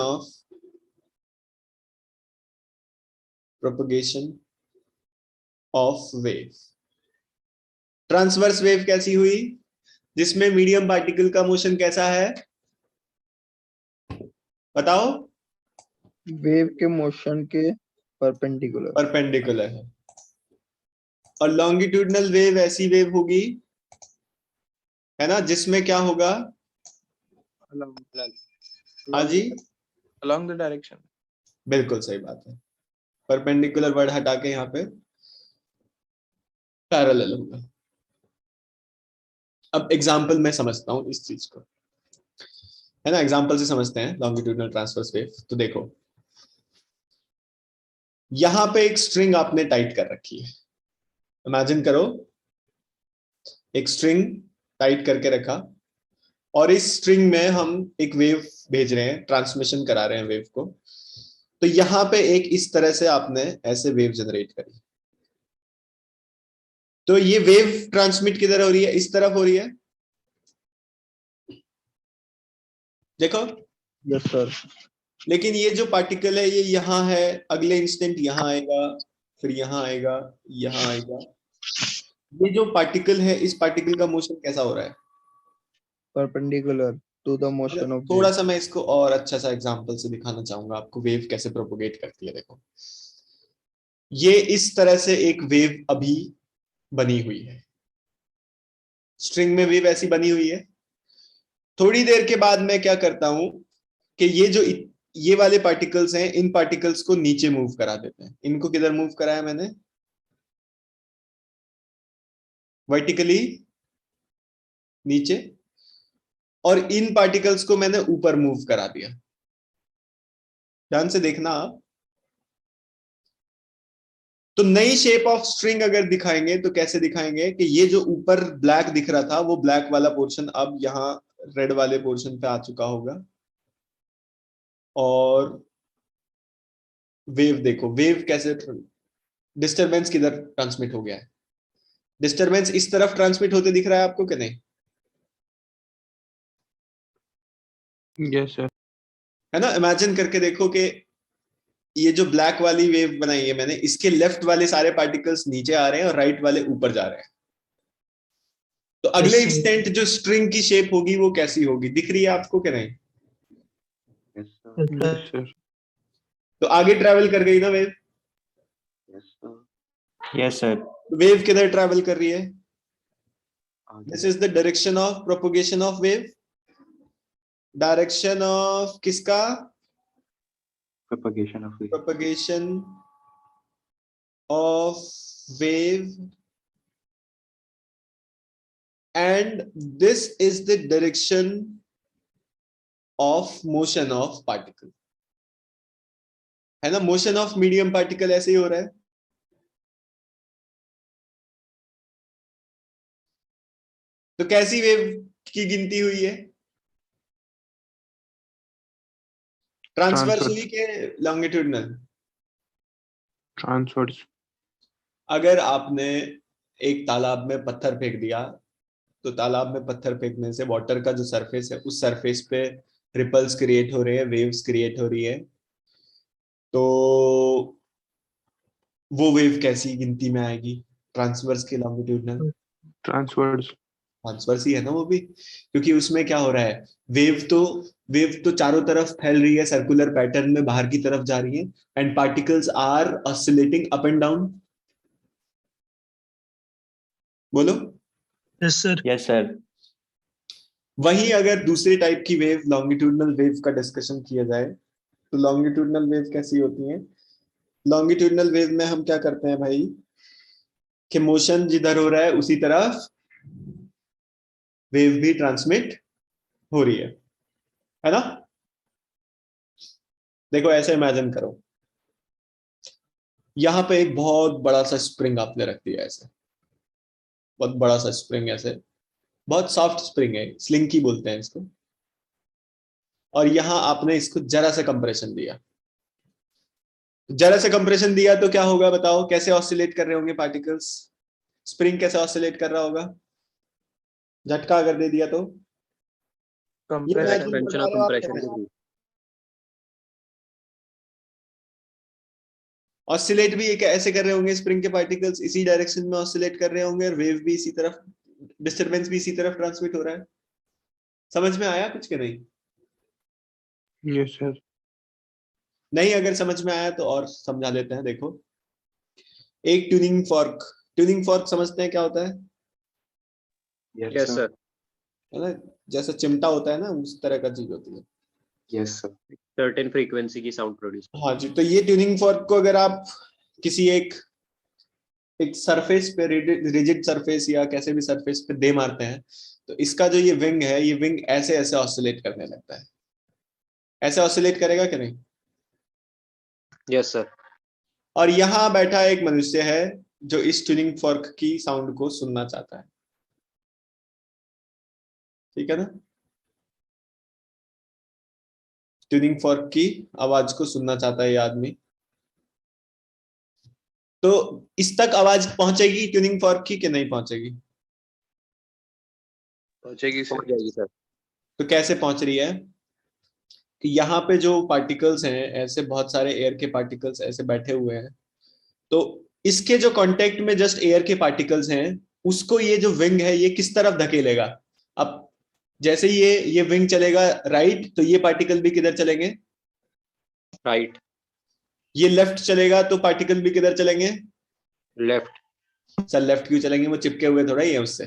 of wave। Transverse wave कैसी हुई? जिसमें मीडियम पार्टिकल का motion कैसा है, बताओ? Wave के motion के perpendicular है। और लॉन्गिट्यूडनल वेव ऐसी वेव होगी, है ना, जिसमें क्या होगा? हाँ जी, along the direction। बिल्कुल सही बात है। परपेंडिकुलर वर्ड हटा के यहाँ पे पैरेलल होगा। अब एग्जाम्पल में समझता हूं इस चीज को, है ना, एग्जाम्पल से समझते हैं लॉन्गिट्यूडनल ट्रांसवर्स वेव। तो देखो, यहां पे एक स्ट्रिंग आपने टाइट कर रखी है, इमेजिन करो एक स्ट्रिंग टाइट करके रखा, और इस स्ट्रिंग में हम एक वेव भेज रहे हैं, ट्रांसमिशन करा रहे हैं वेव को। तो यहां पे एक इस तरह से आपने ऐसे वेव जनरेट करी, तो ये वेव ट्रांसमिट किधर हो रही है? इस तरफ हो रही है, देखो। Yes sir. लेकिन ये जो पार्टिकल है ये यहाँ है, अगले इंस्टेंट यहाँ आएगा, फिर यहाँ आएगा, यहाँ आएगा। ये जो पार्टिकल है, इस पार्टिकल का मोशन कैसा हो रहा है? Perpendicular to the motion of थोड़ा सा मैं इसको और अच्छा सा एग्जांपल से दिखाना चाहूंगा आपको, वेव कैसे प्रोपोगेट करती है। देखो, ये इस तरह से एक वेव अभी बनी हुई है, स्ट्रिंग में वेव ऐसी बनी हुई है। थोड़ी देर के बाद मैं क्या करता हूं कि ये जो ये वाले पार्टिकल्स हैं, इन पार्टिकल्स को नीचे मूव करा देते हैं। इनको किधर मूव कराया मैंने? वर्टिकली नीचे, और इन पार्टिकल्स को मैंने ऊपर मूव करा दिया। ध्यान से देखना आप। तो नई शेप ऑफ स्ट्रिंग अगर दिखाएंगे तो कैसे दिखाएंगे कि ये जो ऊपर ब्लैक दिख रहा था, वो ब्लैक वाला पोर्शन अब यहां रेड वाले पोर्शन पे आ चुका होगा। और वेव देखो, वेव कैसे, डिस्टरबेंस किधर ट्रांसमिट हो गया है? डिस्टरबेंस इस तरफ ट्रांसमिट होते दिख रहा है आपको कि नहीं? Yes sir. है ना, इमेजिन करके देखो कि ये जो ब्लैक वाली वेव बनाई है मैंने, इसके लेफ्ट वाले सारे पार्टिकल्स नीचे आ रहे हैं और राइट वाले ऊपर जा रहे हैं। तो अगले इंस्टेंट जो स्ट्रिंग की शेप होगी वो कैसी होगी, दिख रही है आपको कि नहीं? Yes sir. तो आगे ट्रैवल कर गई ना वेव? Yes sir. वेव किधर ट्रैवल कर रही है? This is the direction of propagation of wave. Direction of किसका? propagation of wave. Propagation of wave, and this is the direction of motion of particle, है ना। motion of medium particle ऐसे ही हो रहा है। तो कैसी वेव की गिनती हुई है? ट्रांसवर्स हुई के लॉन्गिट्यूडनल? ट्रांसवर्स। अगर आपने एक तालाब में पत्थर फेंक दिया, तो तालाब में पत्थर फेंकने से वाटर का जो सरफेस है उस सरफेस पे रिपल्स क्रिएट हो रहे हैं, वेव्स क्रिएट हो रही है, तो वो वेव कैसी गिनती में आएगी? ट्रांसवर्स की लॉन्गिट्यूडनल? ट्रांसवर्स। ट्रांसवर्स ही है ना वो भी, क्योंकि उसमें क्या हो रहा है, वेव तो चारों तरफ फैल रही है, सर्कुलर पैटर्न में बाहर की तरफ जा रही है, and particles are oscillating up and down. बोलो। Yes sir. Yes sir. वहीं अगर दूसरे टाइप की वेव, लॉन्गिट्यूडनल वेव का डिस्कशन किया जाए, तो लॉन्गिट्यूडनल वेव कैसी होती है? लॉन्गिट्यूडनल वेव में हम क्या करते हैं भाई, कि मोशन जिधर हो रहा है उसी तरफ वेव भी ट्रांसमिट हो रही है ना? देखो ऐसे इमेजिन करो, यहां पे एक बहुत बड़ा सा स्प्रिंग आपने रख दिया, ऐसे बहुत बड़ा सा स्प्रिंग, ऐसे बहुत सॉफ्ट स्प्रिंग है, स्लिंकी बोलते हैं इसको, और यहां आपने इसको जरा सा कंप्रेशन दिया। जरा सा कंप्रेशन दिया तो क्या होगा बताओ, कैसे ऑसिलेट कर रहे होंगे पार्टिकल्स? स्प्रिंग कैसे ऑसिलेट कर रहा होगा? झटका अगर दे दिया तो एक्सपेंशन और कंप्रेशन के थ्रू। ऑसिलेट भी एक ऐसे कर रहे होंगे, स्प्रिंग के पार्टिकल्स इसी डायरेक्शन में ऑसिलेट कर रहे होंगे, और वेव भी इसी तरफ, डिस्टरबेंस भी इसी तरफ ट्रांसमिट हो रहा है। समझ में आया कुछ के नहीं? Yes sir. नहीं, अगर समझ में आया तो और समझा लेते हैं। देखो, एक ट्यूनिंग फॉर्क समझते हैं क्या होता है? Yes sir. है ना, जैसा चिमटा होता है ना, उस तरह का चीज होती है। Yes sir. सर्टेन फ्रीक्वेंसी की साउंड प्रोड्यूस। हाँ जी, तो ये ट्यूनिंग फॉर्क को अगर आप किसी एक सरफेस पे, रिजिड सरफेस या कैसे भी सरफेस पे दे मारते हैं, तो इसका जो ये विंग है, ये विंग ऐसे ऐसे ऑसिलेट करने लगता है। ऐसे ऑसिलेट करेगा कि नहीं? Yes sir. और यहां बैठा एक मनुष्य है जो इस ट्यूनिंग फॉर्क की साउंड को सुनना चाहता है, ठीक है ना? ट्यूनिंग फॉर्क की आवाज को सुनना चाहता है ये आदमी, तो इस तक आवाज पहुंचेगी ट्यूनिंग फॉर्क की कि नहीं पहुंचेगी? पहुंचेगी सर। तो कैसे पहुंच रही है कि यहाँ पे जो पार्टिकल्स हैं, ऐसे बहुत सारे एयर के पार्टिकल्स ऐसे बैठे हुए हैं, तो इसके जो कांटेक्ट में जस्ट एयर के पार्टिकल्स हैं, उसको ये जो विंग है ये किस तरफ धकेलेगा? अब जैसे ये विंग चलेगा राइट, तो ये पार्टिकल भी किधर चलेंगे? राइट। ये लेफ्ट चलेगा तो पार्टिकल भी किधर चलेंगे? लेफ्ट। सर लेफ्ट क्यों चलेंगे? वो चिपके हुए थोड़ा ही है उससे,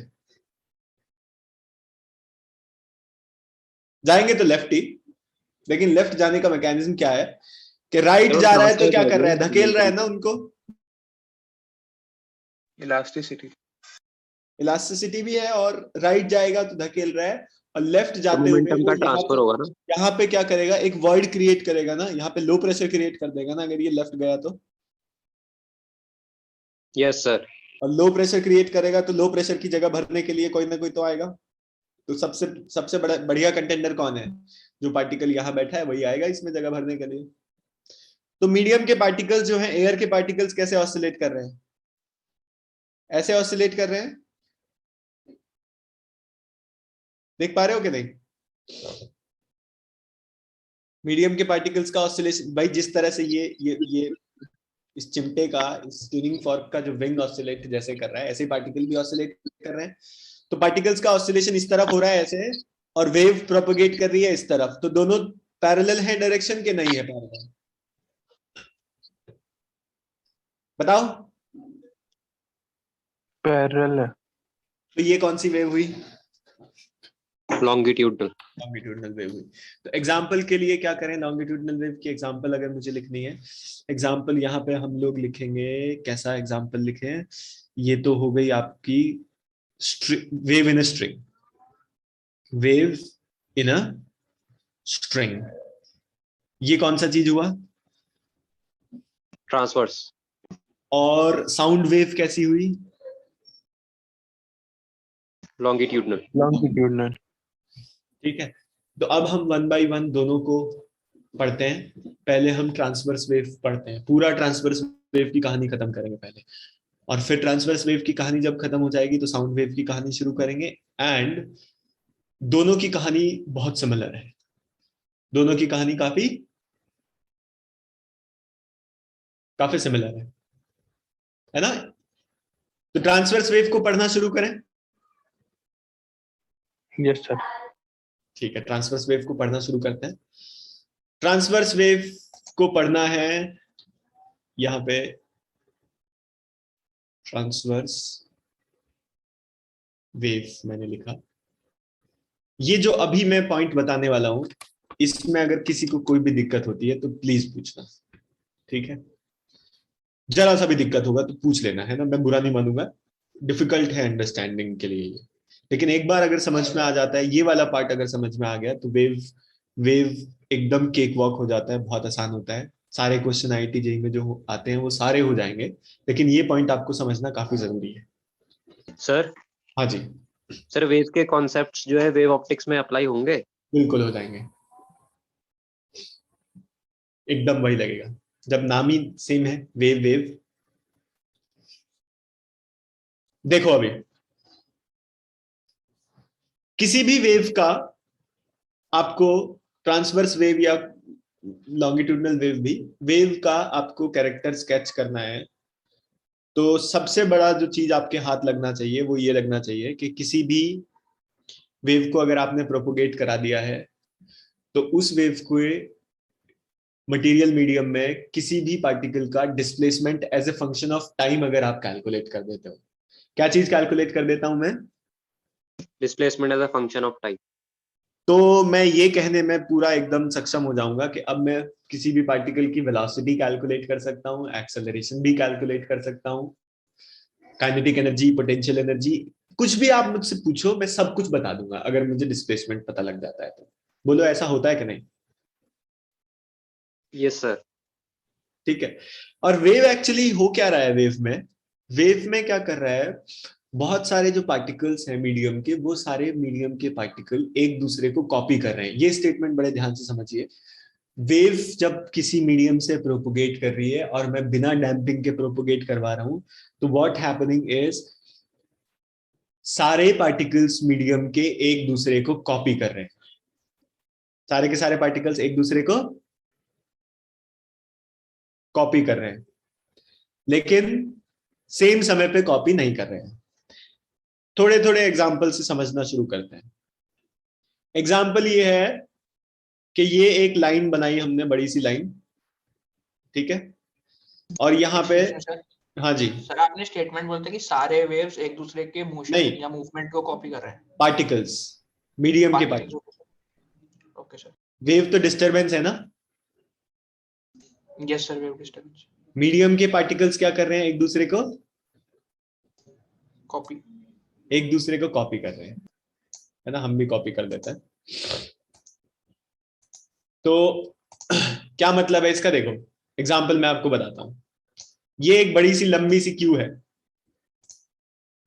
जाएंगे तो लेफ्ट ही। लेकिन लेफ्ट जाने का मैकेनिज्म क्या है कि राइट जा रहा है तो क्या कर रहा है? धकेल रहा है ना उनको। इलास्टिसिटी भी है, और राइट जाएगा तो धकेल रहा है, और लेफ्ट जाते हुए मोमेंटम का ट्रांसफर होगा ना। यहाँ पे क्या करेगा? एक वॉइड क्रिएट करेगा ना, यहाँ पे लो प्रेशर क्रिएट कर देगा ना अगर ये लेफ्ट गया तो। Yes sir. और लो प्रेशर क्रिएट करेगा तो लो प्रेशर की जगह भरने के लिए कोई ना कोई तो आएगा। तो सबसे बढ़िया कंटेंडर कौन है? जो पार्टिकल यहाँ बैठा है वही आएगा इसमें जगह भरने के लिए। तो मीडियम के पार्टिकल्स जो हैं, एयर के पार्टिकल्स कैसे ऑसिलेट कर रहे हैं? ऐसे ऑसिलेट कर रहे हैं, देख पा रहे हो कि नहीं? मीडियम के पार्टिकल्स का ऑसिलेशन भाई, जिस तरह से ये इस चिमटे का, इस ट्यूनिंग फॉर्क का जो विंग ऑसिलेट जैसे कर रहा है, ऐसे पार्टिकल भी ऑसिलेट कर रहे हैं। तो पार्टिकल्स का ऑसिलेशन इस तरफ हो रहा है ऐसे, और वेव प्रोपगेट कर रही है इस तरफ। तो दोनों पैरेलल है डायरेक्शन के नहीं है पैरेलल? बताओ। पैरेलल है। तो ये कौन सी वेव हुई? लॉन्गिट्यूडनल वेव हुई। तो एग्जांपल के लिए क्या करें? लॉन्गिट्यूडनल वेव की एग्जांपल अगर मुझे लिखनी है, एग्जांपल यहाँ पे हम लोग लिखेंगे, कैसा एग्जांपल लिखें? ये तो हो गई आपकी wave in a string. Wave in a string, ये कौन सा चीज हुआ? ट्रांसवर्स। और साउंड वेव कैसी हुई? लॉन्गिट्यूडनल। ठीक है, तो अब हम 1 by 1 दोनों को पढ़ते हैं। पहले हम ट्रांसवर्स वेव पढ़ते हैं, पूरा ट्रांसवर्स वेव की कहानी खत्म करेंगे पहले। और फिर ट्रांसवर्स वेव की कहानी जब खत्म हो जाएगी तो साउंड वेव की कहानी शुरू करेंगे। एंड दोनों की कहानी बहुत सिमिलर है, दोनों की कहानी काफी सिमिलर है ना। तो ट्रांसवर्स वेव को पढ़ना शुरू करें। Yes sir. ठीक है, ट्रांसवर्स वेव को पढ़ना शुरू करते हैं। ट्रांसवर्स वेव को पढ़ना है यहां पे, ट्रांसवर्स वेव मैंने लिखा। ये जो अभी मैं पॉइंट बताने वाला हूं, इसमें अगर किसी को कोई भी दिक्कत होती है तो प्लीज पूछना, ठीक है। जरा सा भी दिक्कत होगा तो पूछ लेना, है ना, मैं बुरा नहीं मानूंगा। डिफिकल्ट है अंडरस्टैंडिंग के लिए ये, लेकिन एक बार अगर समझ में आ जाता है, ये वाला पार्ट अगर समझ में आ गया तो वेव एकदम केक वॉक हो जाता है, बहुत आसान होता है। सारे क्वेश्चन आईआईटी जेईई में जो आते हैं वो सारे हो जाएंगे, लेकिन ये पॉइंट आपको समझना काफी जरूरी है। सर हाँ जी, सर वेव के कॉन्सेप्ट्स जो है वेव ऑप्टिक्स में अप्लाई होंगे? बिल्कुल हो जाएंगे, एकदम वही लगेगा जब नाम ही सेम है, वेव। देखो अभी किसी भी वेव का आपको, ट्रांसवर्स वेव या लॉन्गिट्यूडनल वेव भी, वेव का आपको कैरेक्टर स्केच करना है तो सबसे बड़ा जो चीज आपके हाथ लगना चाहिए वो ये लगना चाहिए कि किसी भी वेव को अगर आपने प्रोपोगेट करा दिया है तो उस वेव को मटेरियल मीडियम में किसी भी पार्टिकल का displacement as a function of time अगर आप कैलकुलेट कर देते हो। क्या चीज कैलकुलेट कर देता हूं मैं? Displacement as a function of time. तो मैं ये कहने में पूरा एकदम सक्षम हो जाऊंगा कि अब मैं किसी भी पार्टिकल की वेलोसिटी कैलकुलेट कर सकता हूँ, एक्सेलरेशन भी कैलकुलेट कर सकता हूँ, काइनेटिक एनर्जी, पोटेंशियल एनर्जी, कुछ भी आप मुझसे पूछो मैं सब कुछ बता दूंगा अगर मुझे डिस्प्लेसमेंट पता लग जाता है तो। बोलो ऐसा होता है कि नहीं? Yes sir. ठीक है। और वेव एक्चुअली हो क्या रहा है? वेव में क्या कर रहा है, बहुत सारे जो पार्टिकल्स हैं मीडियम के, वो सारे मीडियम के पार्टिकल एक दूसरे को कॉपी कर रहे हैं। ये स्टेटमेंट बड़े ध्यान से समझिए। वेव जब किसी मीडियम से प्रोपोगेट कर रही है और मैं बिना डैम्पिंग के प्रोपोगेट करवा रहा हूं तो व्हाट हैपनिंग इज, सारे पार्टिकल्स मीडियम के एक दूसरे को कॉपी कर रहे हैं। सारे के सारे पार्टिकल्स एक दूसरे को कॉपी कर रहे हैं, लेकिन सेम समय पे कॉपी नहीं कर रहे हैं। थोड़े थोड़े एग्जाम्पल से समझना शुरू करते हैं। एग्जाम्पल ये है कि ये एक लाइन बनाई हमने, बड़ी सी लाइन, ठीक है, और यहाँ पे, हाँ जी सर आपने स्टेटमेंट बोलते कि सारे वेव्स एक दूसरे के मोशन या मूवमेंट को कॉपी कर रहे हैं। पार्टिकल्स, मीडियम के पार्टिकल्स। Okay sir. वेव तो डिस्टरबेंस है ना? Yes sir, wave disturbance. Medium के पार्टिकल्स क्या कर रहे हैं? एक दूसरे को कॉपी, एक दूसरे को कॉपी कर रहे हैं, है ना, हम भी कॉपी कर देते हैं। तो क्या मतलब है इसका? देखो एग्जाम्पल मैं आपको बताता हूं। ये एक बड़ी सी लंबी सी क्यू है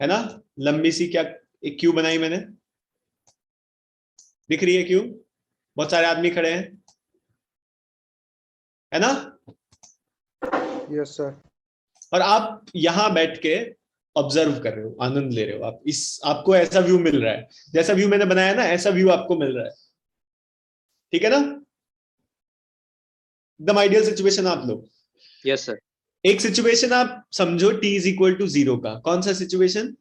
ना, लंबी सी, क्या एक क्यू बनाई मैंने, दिख रही है क्यू? बहुत सारे आदमी खड़े हैं, है ना? Yes sir. और आप यहां बैठ के ऑब्जर्व कर रहे हो, आनंद ले रहे हो, आपको ऐसा व्यू मिल रहा है, जैसा व्यू मैंने बनाया ना ऐसा व्यू आपको मिल रहा है, ठीक है ना? एकदम आइडियल सिचुएशन आप लोग। Yes sir. एक सिचुएशन आप समझो t इज इक्वल टू 0 का। कौन सा सिचुएशन?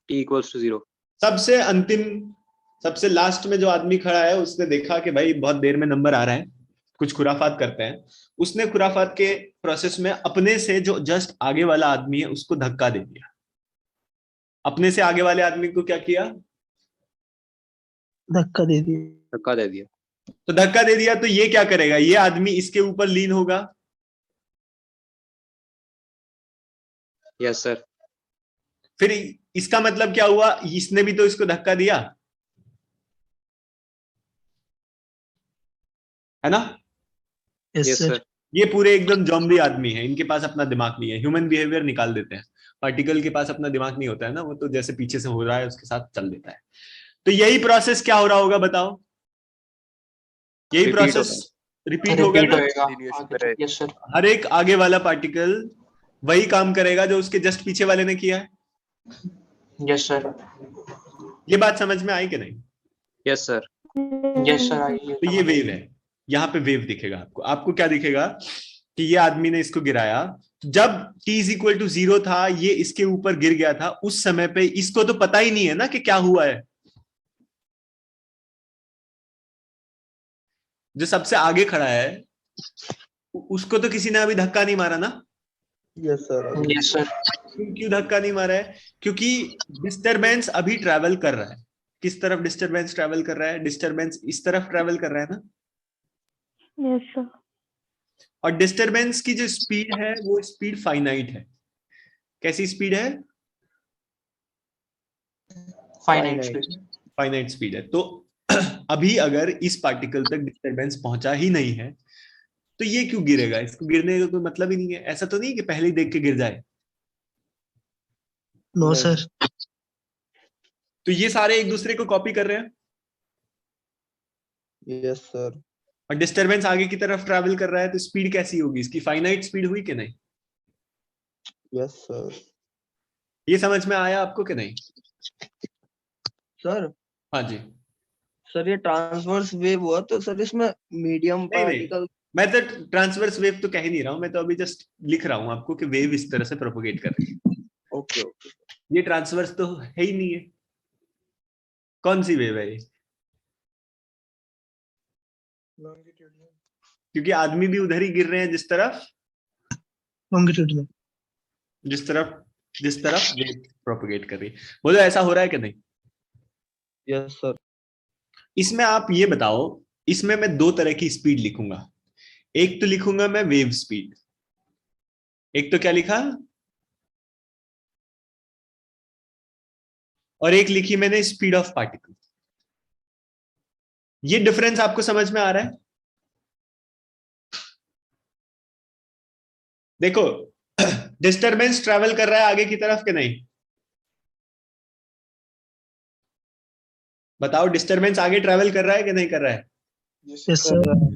t equals to 0। सबसे अंतिम, सबसे लास्ट में जो आदमी खड़ा है उसने देखा कि भाई बहुत देर में नंबर आ रहा है, कुछ खुराफात करते हैं। उसने खुराफात के प्रोसेस में अपने से जो जस्ट आगे वाला आदमी है उसको धक्का दे दिया। अपने से आगे वाले आदमी को क्या किया? धक्का दे दिया। धक्का दे दिया। तो धक्का दे दिया तो ये क्या करेगा? ये आदमी इसके ऊपर लीन होगा। Yes sir. फिर इसका मतलब क्या हुआ? इसने भी तो इसको धक्का दिया, है ना? Yes sir. ये पूरे एकदम जॉम्बी आदमी है, इनके पास अपना दिमाग नहीं है, ह्यूमन बिहेवियर निकाल देते हैं। पार्टिकल के पास अपना दिमाग नहीं होता है ना, वो तो जैसे पीछे से हो रहा है उसके साथ चल देता है। तो यही प्रोसेस क्या हो रहा होगा बताओ? यही प्रोसेस रिपीट होगा ना? Yes sir. हर एक आगे वाला पार्टिकल वही काम करेगा जो उसके जस्ट पीछे वाले ने किया है। यस सर, ये बात समझ में आई कि नहीं? Yes sir. Yes sir I. तो ये वेव है, यहाँ पे वेव दिखेगा आपको। आपको क्या दिखेगा कि ये आदमी ने इसको गिराया, जब t इज इक्वल टू 0 था, ये इसके ऊपर गिर गया था, उस समय पे इसको तो पता ही नहीं है ना कि क्या हुआ है। जो सबसे आगे खड़ा है उसको तो किसी ने अभी धक्का नहीं मारा ना? Yes sir. Yes sir. क्यों धक्का नहीं मारा है? क्योंकि डिस्टरबेंस अभी ट्रैवल कर रहा है। किस तरफ डिस्टरबेंस ट्रैवल कर रहा है? डिस्टरबेंस इस तरफ ट्रैवल कर रहा है ना? Yes sir. और डिस्टरबेंस की जो स्पीड है वो स्पीड फाइनाइट है। कैसी स्पीड है? फाइनाइट स्पीड है। तो अभी अगर इस पार्टिकल तक डिस्टरबेंस पहुंचा ही नहीं है तो ये क्यों गिरेगा? इसको गिरने का कोई मतलब ही नहीं है। ऐसा तो नहीं कि पहले ही देख के गिर जाए। No sir. तो ये सारे एक दूसरे को कॉपी कर रहे हैं यस सर। और डिस्टरबेंस आगे की तरफ ट्रैवल कर रहा है, तो स्पीड कैसी होगी? इसकी फाइनाइट स्पीड हुई कि नहीं? Yes sir. ये समझ में आया आपको कि नहीं? सर हाँ जी। सर ये ट्रांसवर्स वेव हुआ तो सर इसमें मीडियम नहीं, पार्टिकल। मैं तो ट्रांसवर्स वेव तो कह ही नहीं रहा हूं, मैं तो अभी जस्ट लिख रहा हूं आपको कि वेव इस तरह से प्रोपोगेट कर रही है। Okay okay. ये ट्रांसवर्स तो है ही नहीं है। कौन सी वेव है ये? लॉन्गिट्यूडिनल। क्योंकि आदमी भी उधर ही गिर रहे हैं जिस तरफ लॉन्गिट्यूडिनल। जिस तरफ वेव प्रोपोगेट कर रही है। बोलो ऐसा हो रहा है कि नहीं? Yes sir. इसमें आप ये बताओ, इसमें मैं दो तरह की स्पीड लिखूंगा। एक तो लिखूंगा मैं वेव स्पीड, एक तो क्या लिखा, और एक लिखी मैंने स्पीड ऑफ पार्टिकल। ये डिफरेंस आपको समझ में आ रहा है? देखो डिस्टरबेंस ट्रैवल कर रहा है आगे की तरफ कि नहीं? बताओ, डिस्टरबेंस आगे ट्रैवल कर रहा है कि नहीं कर रहा है? Yes sir.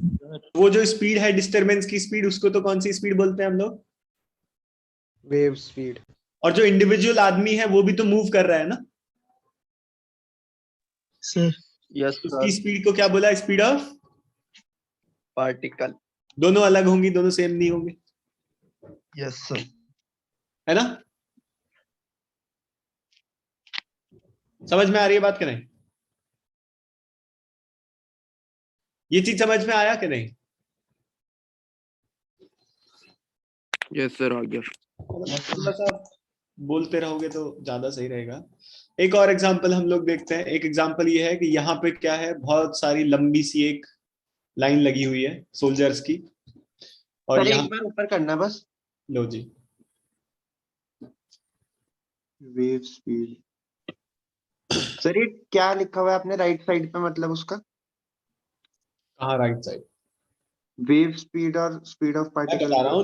वो जो स्पीड है डिस्टरबेंस की स्पीड, उसको तो कौन सी स्पीड बोलते हैं हम लोग? Wave speed. और जो इंडिविजुअल आदमी है वो भी तो मूव कर रहा है ना? सर। यस उसकी सर। स्पीड को क्या बोला? Speed of particle. दोनों अलग होंगी, दोनों सेम नहीं होंगे, यस सर। है ना? समझ में आ रही है बात कि नहीं? ये चीज समझ में आया कि नहीं? यस सर, आ गया। थोड़ा सा बोलते रहोगे तो ज्यादा सही रहेगा। एक और एग्जांपल हम लोग देखते हैं। एक एग्जांपल ये है कि यहाँ पे क्या है, बहुत सारी लंबी सी एक लाइन लगी हुई है सोल्जर्स की, और सर यहाँ एक बार ऊपर करना बस। लो जी। Wave speed. सर ये क्या लिखा हुआ है आपने राइट साइड पे, मतलब उसका? कहाँ राइट साइड? वेव स्पीड और स्पीड ऑफ मैं पार्टिकल। बता रहा हूँ,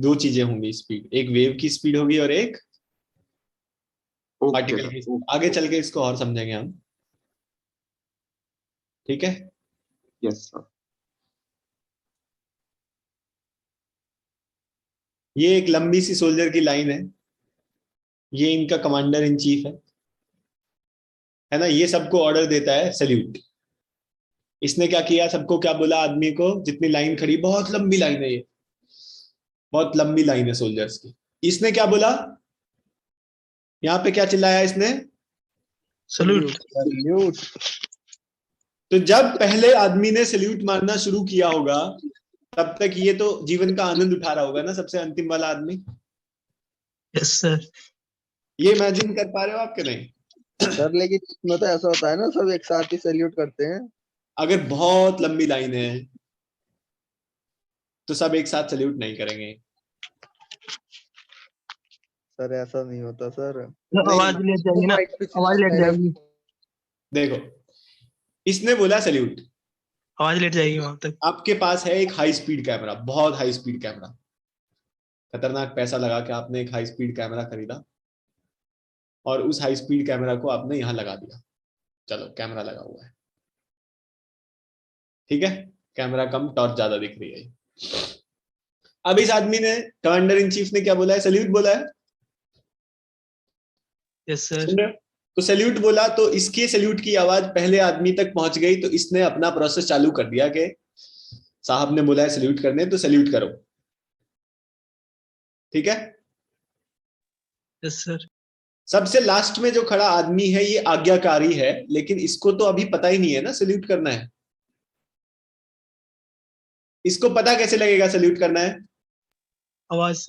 दो चीजें होंगी स्पीड। एक वेव की स्पीड होगी और एक पार्टिकल की स्पीड। आगे चल के इसको और समझेंगे हम, ठीक है? Yes sir. ये एक लंबी सी सोल्जर की लाइन है, ये इनका कमांडर इन चीफ है ना? ये सबको ऑर्डर देता है सैल्यूट। इसने क्या किया, सबको क्या बोला? आदमी को, जितनी लाइन खड़ी, बहुत लंबी लाइन है ये, बहुत लंबी लाइन है सोल्जर्स की। इसने क्या बोला? यहाँ पे क्या चिल्लाया इसने? सैल्यूट। सैल्यूट। तो जब पहले आदमी ने सैल्यूट मारना शुरू किया होगा तब तक ये तो जीवन का आनंद उठा रहा होगा ना, सबसे अंतिम वाला आदमी। Yes sir. ये इमेजिन कर पा रहे हो आप कि नहीं? सर लेकिन इसमें तो ऐसा होता है ना, सब एक साथ ही सैल्यूट करते हैं। अगर बहुत लंबी लाइन है तो सब एक साथ सैल्यूट नहीं करेंगे। सर ऐसा नहीं होता सर। आवाज लेट जाएगी ना, आवाज लेट जाएगी। देखो, इसने बोला सैल्यूट, आवाज लेट जाएगी वहां तक। आपके पास है एक हाई स्पीड कैमरा, बहुत हाई स्पीड कैमरा, खतरनाक पैसा लगा के आपने एक हाई स्पीड कैमरा खरीदा और उस हाई स्पीड कैमरा को आपने यहां लगा दिया। चलो कैमरा लगा हुआ है, ठीक है, कैमरा कम, टॉर्च ज्यादा दिख रही है। अब इस आदमी ने, कमांडर इन चीफ ने क्या बोला है? सैल्यूट बोला है। Yes sir. सुन रहे हो? तो सैल्यूट बोला तो इसके सैल्यूट की आवाज पहले आदमी तक पहुंच गई, तो इसने अपना प्रोसेस चालू कर दिया कि साहब ने बोला है सैल्यूट करने, तो सैल्यूट करो। ठीक है। Yes sir. सबसे लास्ट में जो खड़ा आदमी है ये आज्ञाकारी है, लेकिन इसको तो अभी पता ही नहीं है ना सैल्यूट करना है। इसको पता कैसे लगेगा सैल्यूट करना है? आवाज।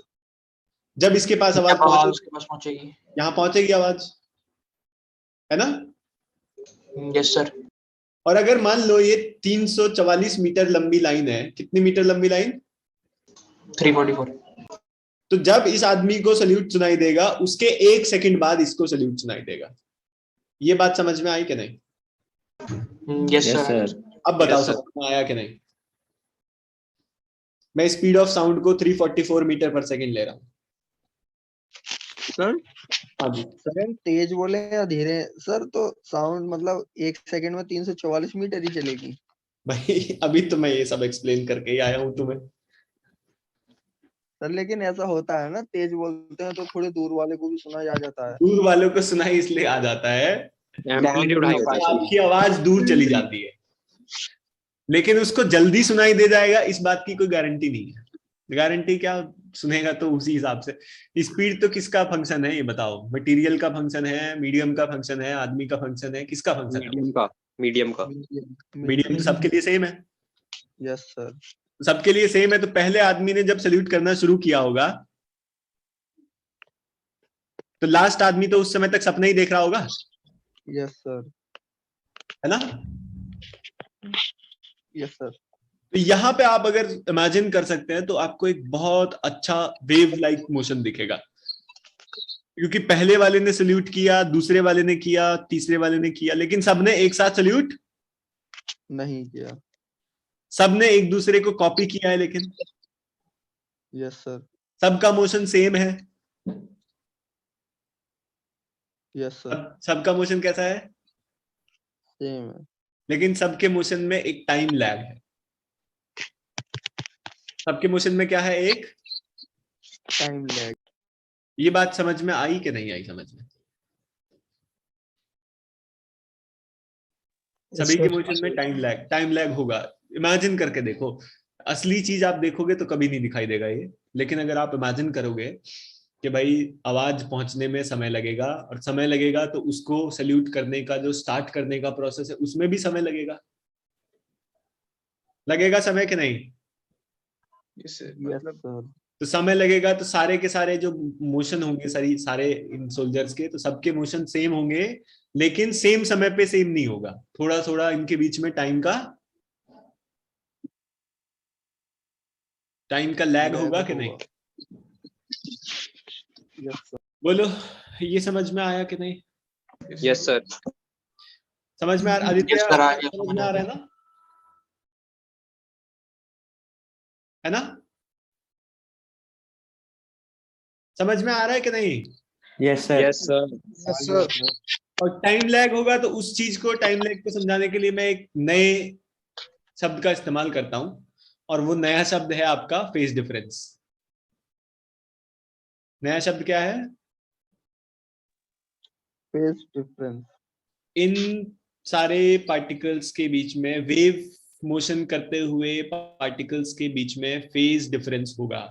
जब इसके पास आवाज जब आवाज पहुंचे, उसके पास पहुंचेगी। यहां पहुंचेगी आवाज, है ना? Yes sir. और अगर मान लो ये 344 मीटर लंबी लाइन है, कितनी मीटर लंबी लाइन? 344। तो जब इस आदमी को सैल्यूट सुनाई देगा, उसके 1 सेकंड बाद इसको सैल्यूट सुनाई देगा। ये बात समझ में आई कि नहीं? Yes sir. अब बताओ Yes, sir. समझ में आया कि नहीं? मैं स्पीड ऑफ साउंड को 344 मीटर पर सेकंड ले रहा हूं। सर हाँ जी। सर तेज बोले या धीरे सर? तो साउंड मतलब 1 सेकंड में 344 मीटर ही चलेगी। भाई अभी तो मैं ये सब एक्सप्लेन करके ही आया हूं तुम्हें। सर लेकिन ऐसा होता है ना, तेज बोलते हैं तो थोड़े दूर वाले को भी सुना जा जाता है। दूर वालों को सुनाई इसलिए आ जाता है एम्पलीट्यूड हाई होता है। आपकी आवाज दूर चली जाती है, लेकिन उसको जल्दी सुनाई दे जाएगा इस बात की कोई गारंटी नहीं है। गारंटी क्या? सुनेगा तो उसी हिसाब से। स्पीड तो किसका फंक्शन है ये बताओ? मटेरियल का फंक्शन है, मीडियम का फंक्शन है, आदमी का फंक्शन है, किसका फंक्शन है? मीडियम का। मीडियम तो सबके लिए सेम है। Yes sir. सबके लिए सेम है, तो पहले आदमी ने जब सैल्यूट करना शुरू किया होगा तो लास्ट आदमी तो उस समय तक सपना ही देख रहा होगा, यस सर। है ना? Yes sir. तो यहाँ पे आप अगर इमेजिन कर सकते हैं तो आपको एक बहुत अच्छा वेव लाइक मोशन दिखेगा, क्योंकि पहले वाले ने सैल्यूट किया, दूसरे वाले ने किया, तीसरे वाले ने किया, लेकिन सबने एक साथ सैल्यूट नहीं किया। सबने एक दूसरे को कॉपी किया है, लेकिन यस सर। सबका मोशन सेम है। Yes sir. सबका मोशन कैसा है? सेम है। लेकिन सबके मोशन में एक टाइम लैग है। सबके मोशन में क्या है? एक टाइम लैग। ये बात समझ में आई कि नहीं आई समझ में? सभी के मोशन में टाइम लैग होगा। इमेजिन करके देखो, असली चीज आप देखोगे तो कभी नहीं दिखाई देगा ये, लेकिन अगर आप इमेजिन करोगे कि भाई आवाज पहुंचने में समय लगेगा, और समय लगेगा तो उसको सैल्यूट करने का जो स्टार्ट करने का प्रोसेस है उसमें भी समय लगेगा। लगेगा समय कि नहीं? Yes sir. तो समय लगेगा तो सारे के सारे जो मोशन होंगे सारे इन सोल्जर्स के, तो सबके मोशन सेम होंगे, लेकिन सेम समय पे सेम नहीं होगा। थोड़ा थोड़ा इनके बीच में टाइम का लैग होगा कि नहीं? Yes sir. बोलो, ये समझ में आया कि नहीं? Yes sir. समझ में आ रहा? आदित्य Yes, sir, आ गया, समझ में आ रहा है ना? है ना? समझ में आ रहा है कि नहीं? Yes sir. Yes sir. और टाइम लैग होगा तो उस चीज को, टाइम लैग को समझाने के लिए मैं एक नए शब्द का इस्तेमाल करता हूं, और वो नया शब्द है आपका फेज डिफरेंस। नया शब्द क्या है? Phase difference. इन सारे पार्टिकल्स के बीच में, वेव मोशन करते हुए पार्टिकल्स के बीच में फेज डिफरेंस होगा।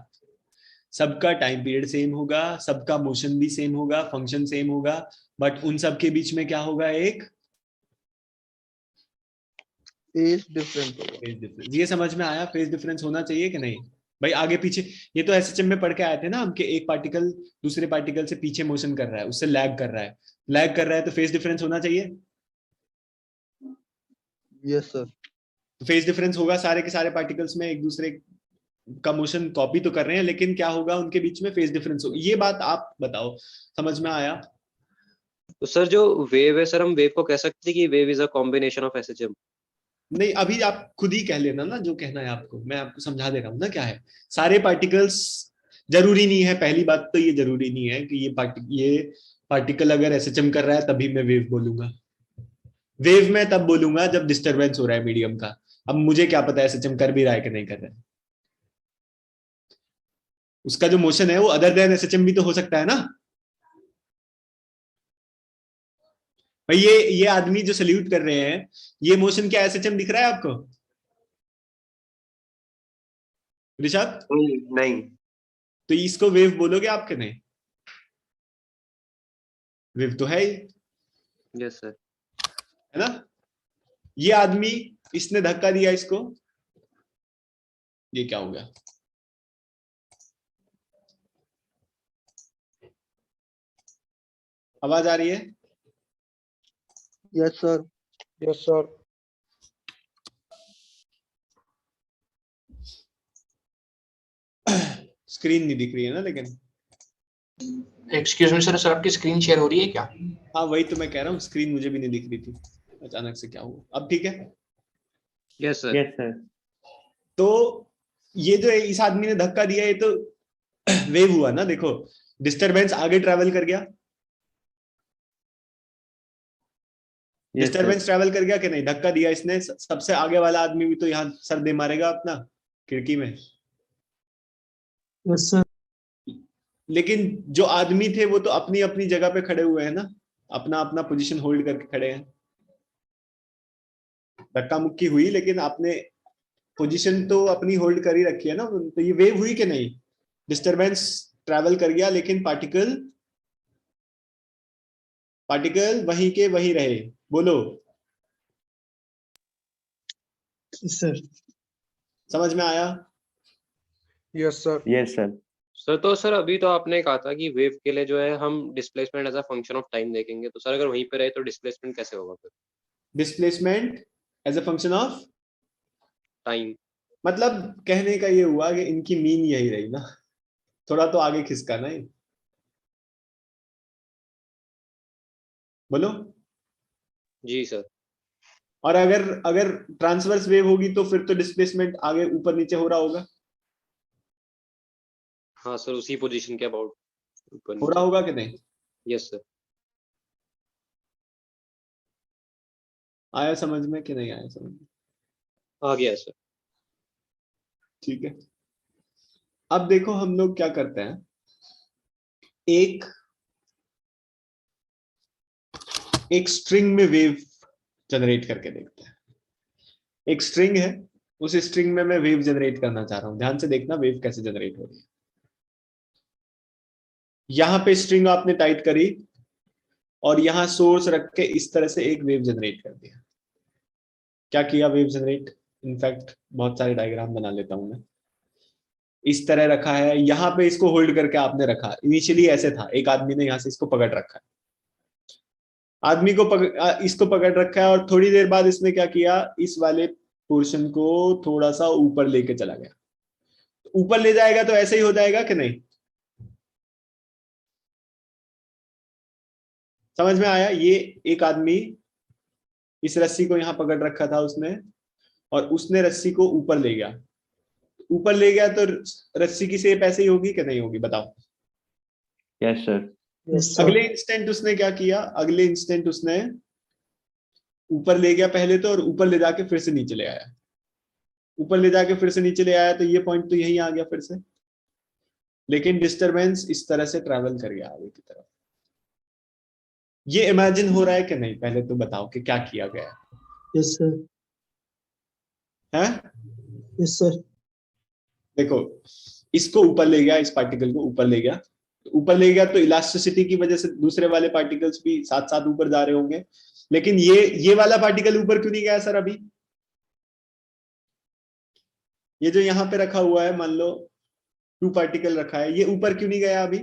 सबका टाइम पीरियड सेम होगा, सबका मोशन भी सेम होगा, फंक्शन सेम होगा, बट उन सब के बीच में क्या होगा? एक फेज डिफरेंस होगा। Phase difference. ये समझ में आया? फेज डिफरेंस होना चाहिए कि नहीं भाई? आगे पीछे ये तो एसएचएम में पढ़ के आए थे ना हम, कि एक पार्टिकल दूसरे पार्टिकल से पीछे मोशन कर रहा है, उससे लैग कर रहा है, तो फेज डिफरेंस होना चाहिए। Yes sir. तो फेज डिफरेंस होगा, सारे के सारे पार्टिकल्स में एक दूसरे का मोशन कॉपी तो कर रहे हैं, लेकिन क्या होगा? उनके बीच में फेज डिफरेंस होगा। ये बात आप बताओ, समझ में आया? तो सर जो वेव है सर, हम वेव को कह सकते हैं कि wave is a combination of SHM. नहीं, अभी आप खुद ही कह लेना ना जो कहना है आपको, मैं आपको समझा दे रहा हूँ ना क्या है। सारे पार्टिकल्स जरूरी नहीं है, पहली बात तो ये जरूरी नहीं है कि ये पार्टिकल अगर एसएचएम कर रहा है तभी मैं वेव बोलूंगा। वेव में तब बोलूंगा जब डिस्टरबेंस हो रहा है मीडियम का। अब मुझे क्या पता एसएचएम कर भी रहा है कि नहीं कर रहा है। उसका जो मोशन है वो अदर देन एसएचएम भी तो हो सकता है ना भाई। ये आदमी जो सल्यूट कर रहे हैं, ये मोशन क्या एसएचएम दिख रहा है आपको ऋषभ? नहीं। तो इसको वेव बोलोगे आपके? नहीं, वेव तो है ही, यस सर। है ना। ये आदमी, इसने धक्का दिया इसको, ये क्या हो गया? आवाज आ रही है? Yes sir. Yes sir. Screen नहीं दिख रही है ना लेकिन। एक्सक्यूज मी सर, सर आपकी स्क्रीन शेयर हो रही है क्या? हाँ वही तो मैं कह रहा हूँ, स्क्रीन मुझे भी नहीं दिख रही थी, अचानक से क्या हुआ। अब ठीक है? Yes sir. Yes sir. तो ये जो इस आदमी ने धक्का दिया, ये तो वेव हुआ ना। देखो डिस्टरबेंस आगे ट्रैवल कर गया, डिस्टरबेंस ट्रैवल कर गया कि नहीं? धक्का दिया इसने, सबसे आगे वाला आदमी भी तो यहाँ सर दे मारेगा अपना खिड़की में। Yes sir. लेकिन जो आदमी थे वो तो अपनी अपनी जगह पे खड़े हुए हैं ना, अपना अपना पोजीशन होल्ड करके खड़े हैं। धक्का मुक्की हुई लेकिन आपने पोजीशन तो अपनी होल्ड कर ही रखी है ना। तो ये वेव हुई कि नहीं? डिस्टरबेंस ट्रैवल कर गया लेकिन पार्टिकल वहीं के वहीं रहे। बोलो सर। समझ में आया? Yes sir. Yes sir. Sir तो सर अभी तो आपने कहा था कि वेव के लिए जो है हम displacement as a function of time देखेंगे, तो सर अगर वहीं पे रहे तो डिस्प्लेसमेंट कैसे होगा फिर? Displacement as a function of time. मतलब कहने का ये हुआ कि इनकी मीन यही रही ना, थोड़ा तो आगे खिसका ना ये। बोलो। जी सर। और अगर अगर ट्रांसवर्स वेव होगी तो फिर तो डिस्प्लेसमेंट आगे ऊपर नीचे हो रहा होगा। हाँ सर, उसी पोजीशन के अबाउट ऊपर हो रहा नीचे। होगा कि नहीं? Yes sir. आया समझ में कि नहीं आया समझ में? आ गया सर। ठीक है। अब देखो हम लोग क्या करते हैं, एक स्ट्रिंग में वेव जनरेट करके देखते हैं। एक स्ट्रिंग है, उस स्ट्रिंग में मैं वेव जनरेट करना चाह रहा हूं। ध्यान से देखना वेव कैसे जनरेट हो रही है। यहां पे स्ट्रिंग आपने टाइट करी और यहां सोर्स रख के इस तरह से एक वेव जनरेट कर दिया। क्या किया वेव जनरेट? इनफैक्ट बहुत सारे डायग्राम बना लेता हूं मैं। इस तरह रखा है, यहां पे इसको होल्ड करके आपने रखा। इनिशियली ऐसे था, एक आदमी ने यहां से इसको पकड़ रखा है, आदमी को इसको पकड़ रखा है, और थोड़ी देर बाद इसने क्या किया, इस वाले पोर्शन को थोड़ा सा ऊपर लेके चला गया। ऊपर ले जाएगा तो ऐसे ही हो जाएगा कि नहीं? समझ में आया? ये एक आदमी इस रस्सी को यहां पकड़ रखा था उसने, और उसने रस्सी को ऊपर ले गया। ऊपर ले गया तो रस्सी की शेप ऐसे ही होगी कि नहीं होगी? बताओ। Yes sir. अगले इंस्टेंट उसने क्या किया, अगले इंस्टेंट उसने ऊपर ले गया पहले तो, और ऊपर ले जाके फिर से नीचे ले आया। ऊपर ले जाके फिर से नीचे ले आया तो ये पॉइंट तो यही आ गया फिर से, लेकिन डिस्टरबेंस इस तरह से ट्रैवल कर गया आगे की तरफ। ये इमेजिन हो रहा है कि नहीं? पहले तो बताओ कि क्या किया गया यस सर। है। Yes sir. देखो इसको ऊपर ले गया, इस पार्टिकल को ऊपर ले गया, ऊपर ले गया तो इलास्टिसिटी की वजह से दूसरे वाले पार्टिकल्स भी साथ साथ ऊपर जा रहे होंगे। लेकिन ये वाला पार्टिकल ऊपर क्यों नहीं गया सर? अभी ये जो यहां पे रखा हुआ है, मान लो 2 पार्टिकल रखा है, ये ऊपर क्यों नहीं गया अभी?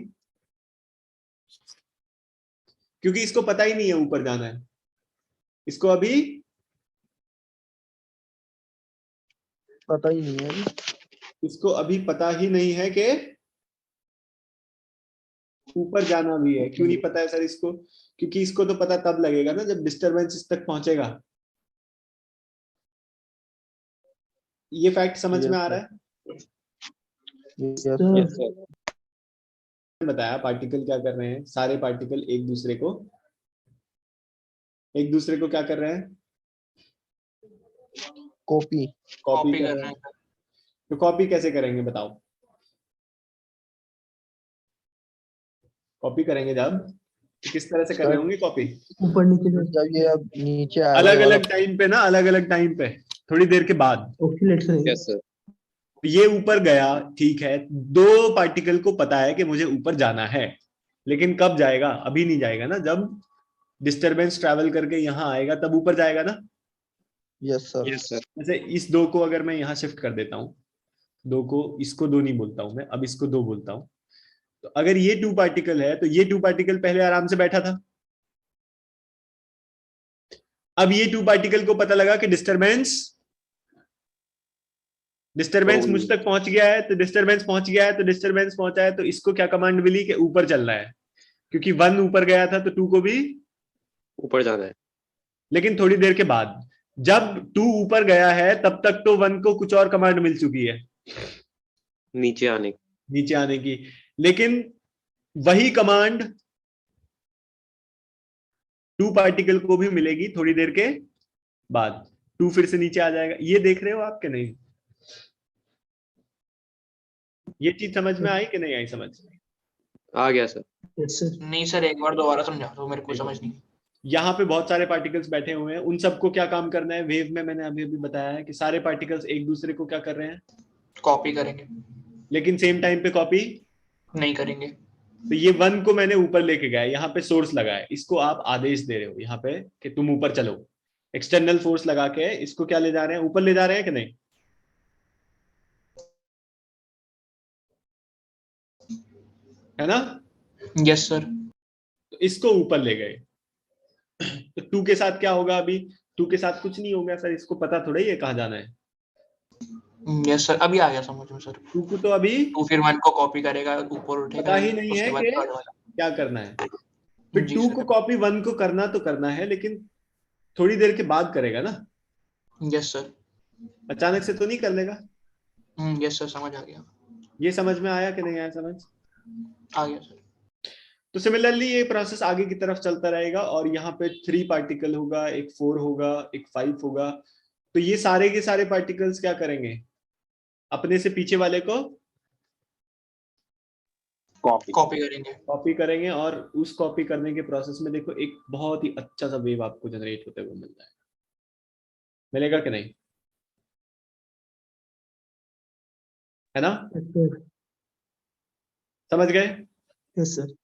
क्योंकि इसको पता ही नहीं है ऊपर जाना है। इसको अभी पता ही नहीं है। इसको अभी पता ही नहीं है कि ऊपर जाना भी है। क्यों नहीं पता है सर इसको? क्योंकि इसको तो पता तब लगेगा ना जब डिस्टरबेंस इस तक पहुंचेगा। ये फैक्ट समझ में आ रहा है? Yes sir. बताया पार्टिकल क्या कर रहे हैं, सारे पार्टिकल एक दूसरे को क्या कर रहे हैं? कॉपी कॉपी कर कर रहे रहे हैं। हैं। तो कॉपी कैसे करेंगे बताओ? कॉपी करेंगे जब, तो किस तरह से कर रहे होंगे कॉपी? ऊपर नीचे जब ये अब नीचे आएगा अलग ये वाला अलग टाइम पे ना, अलग अलग टाइम पे, थोड़ी देर के बाद। Yes sir. ये ऊपर गया, ठीक है, दो पार्टिकल को पता है कि मुझे ऊपर जाना है, लेकिन कब जाएगा? अभी नहीं जाएगा ना, जब डिस्टरबेंस ट्रैवल करके यहाँ आएगा तब ऊपर जाएगा ना। Yes sir. Yes sir. जैसे इस दो को अगर मैं यहाँ शिफ्ट कर देता हूँ, दो को, इसको दो नहीं बोलता हूं मैं, अब इसको दो बोलता हूं, तो अगर ये टू पार्टिकल है तो ये टू पार्टिकल पहले आराम से बैठा था। अब ये टू पार्टिकल को पता लगा कि डिस्टरबेंस मुझ तक पहुंच गया है, तो डिस्टरबेंस पहुंच गया है, तो डिस्टरबेंस पहुंचा है, तो इसको क्या कमांड मिली कि ऊपर चलना है, क्योंकि 1 ऊपर गया था तो 2 को भी ऊपर जाना है। लेकिन थोड़ी देर के बाद जब 2 ऊपर गया है तब तक तो 1 को कुछ और कमांड मिल चुकी है, नीचे आने की, लेकिन वही कमांड 2 पार्टिकल को भी मिलेगी थोड़ी देर के बाद। 2 फिर से नीचे आ जाएगा। ये देख रहे हो आप कि नहीं? ये चीज समझ में आई कि नहीं आई? समझ आ गया सर। नहीं सर, एक बार दोबारा समझा दो, मेरे को समझ नहीं। यहाँ पे बहुत सारे पार्टिकल्स बैठे हुए हैं, उन सबको क्या काम करना है? वेव में मैंने अभी अभी बताया है कि सारे पार्टिकल्स एक दूसरे को क्या कर रहे हैं? कॉपी करेंगे, लेकिन सेम टाइम पे कॉपी नहीं करेंगे। तो ये 1 को मैंने ऊपर लेके गया, यहाँ पे सोर्स लगा है, इसको आप आदेश दे रहे हो यहाँ पे कि तुम ऊपर चलो, एक्सटर्नल फोर्स लगा के इसको क्या ले जा रहे हैं? ऊपर ले जा रहे हैं कि नहीं? है ना? Yes sir. तो इसको ऊपर ले गए, तो 2 के साथ क्या होगा? अभी 2 के साथ कुछ नहीं होगा सर, इसको पता थोड़ा ही है कहाँ जाना है। यस सर, अभी आ गया समझ में सर। 2 को तो अभी 2 फिर 1 को कॉपी करेगा, ऊपर उठेगा, पता ही नहीं है कि क्या करना है। फिर 2 को कॉपी 1 को करना तो करना है, लेकिन थोड़ी देर के बाद करेगा ना। Yes sir. अचानक से तो नहीं कर लेगा। यस सर, समझ आ गया। ये समझ में आया कि नहीं आया? समझ आ गया सर। तो सिमिलरली ये प्रोसेस आगे की तरफ चलता रहेगा, और यहाँ पे 3 पार्टिकल होगा, एक 4 होगा, एक 5 होगा। तो ये सारे के सारे पार्टिकल्स क्या करेंगे? अपने से पीछे वाले को कॉपी करेंगे, और उस कॉपी करने के प्रोसेस में देखो एक बहुत ही अच्छा सा वेव आपको जनरेट होते हुए मिलता है। मिलेगा कि नहीं? है ना? समझ गए? Yes sir.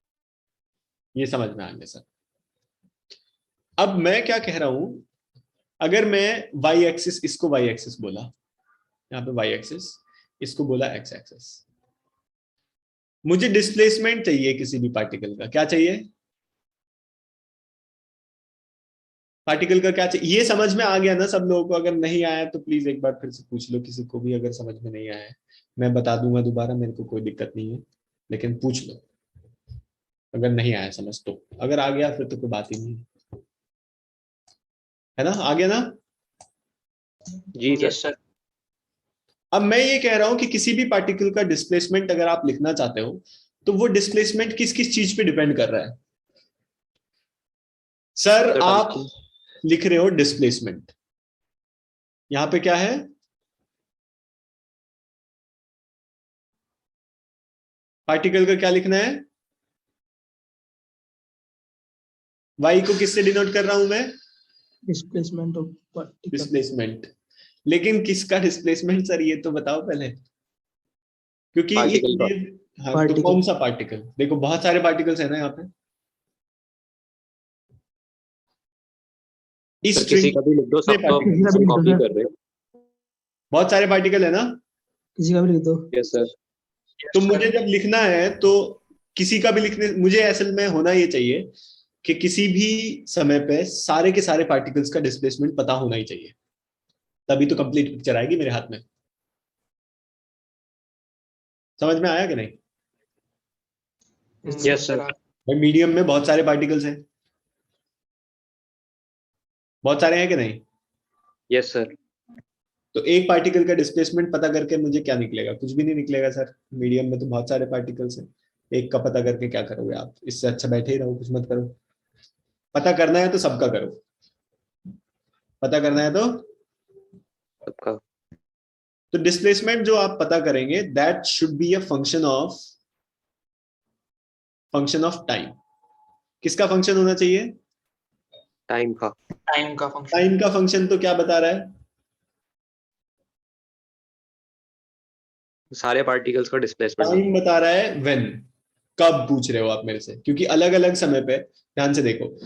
ये समझ में आ गया सर। अब मैं क्या कह रहा हूं, अगर मैं वाई एक्सिस, इसको वाई एक्सिस बोला, यहाँ पे वाई एक्सिस, इसको बोला एक्स एक्सिस, मुझे डिस्प्लेसमेंट चाहिए किसी भी पार्टिकल का। क्या चाहिए? पार्टिकल का क्या चाहिए? ये समझ में आ गया ना सब लोगों को? अगर नहीं आया तो प्लीज एक बार फिर से पूछ लो किसी को भी, अगर समझ में नहीं आया है मैं बता दूंगा दोबारा, मेरे को कोई दिक्कत नहीं है, लेकिन पूछ लो अगर नहीं आया समझ तो। अगर आ गया फिर तो कोई बात ही नहीं है ना? आ गया ना? जी सर। अब मैं ये कह रहा हूं कि किसी भी पार्टिकल का डिस्प्लेसमेंट अगर आप लिखना चाहते हो तो वो डिस्प्लेसमेंट किस किस चीज पे डिपेंड कर रहा है? सर आप लिख रहे हो डिस्प्लेसमेंट, यहां पे क्या है? पार्टिकल का क्या लिखना है? वाई को किससे डिनोट कर रहा हूं मैं? Displacement of particle. डिस्प्लेसमेंट। लेकिन किसका डिस्प्लेसमेंट सर, ये तो बताओ पहले, क्योंकि हाँ, तो कौन सा पार्टिकल? देखो बहुत सारे पार्टिकल्स है ना यहाँ पे। इस किसी का भी लिख दो, सब तो सब कॉपी कर रहे हैं। बहुत सारे पार्टिकल है ना, किसी का भी लिख दो। Yes sir. तो मुझे जब लिखना है तो किसी का भी लिखने, मुझे असल में होना ये चाहिए कि किसी भी समय पे सारे के सारे पार्टिकल्स का डिस्प्लेसमेंट पता होना ही चाहिए, तभी तो कंप्लीट पिक्चर आएगी मेरे हाथ में। समझ में आया कि नहीं? Yes sir. भाई मीडियम में बहुत सारे पार्टिकल्स हैं, बहुत सारे हैं कि नहीं? Yes sir. तो एक पार्टिकल का डिस्प्लेसमेंट पता करके मुझे क्या निकलेगा? कुछ भी नहीं निकलेगा सर। मीडियम में तो बहुत सारे पार्टिकल्स हैं, एक का पता करके क्या करोगे आप? इससे अच्छा बैठे ही रहो, कुछ मत करो। पता करना है तो सबका करो, पता करना है तो सबका। तो डिस्प्लेसमेंट जो आप पता करेंगे that should be a function of function of time. किसका फंक्शन होना चाहिए? टाइम का। टाइम का फंक्शन। टाइम का फंक्शन तो क्या बता रहा है? सारे पार्टिकल्स का डिस्प्लेसमेंट। टाइम बता रहा है व्हेन, कब पूछ रहे हो आप मेरे से, क्योंकि अलग अलग समय पे, ध्यान से देखो,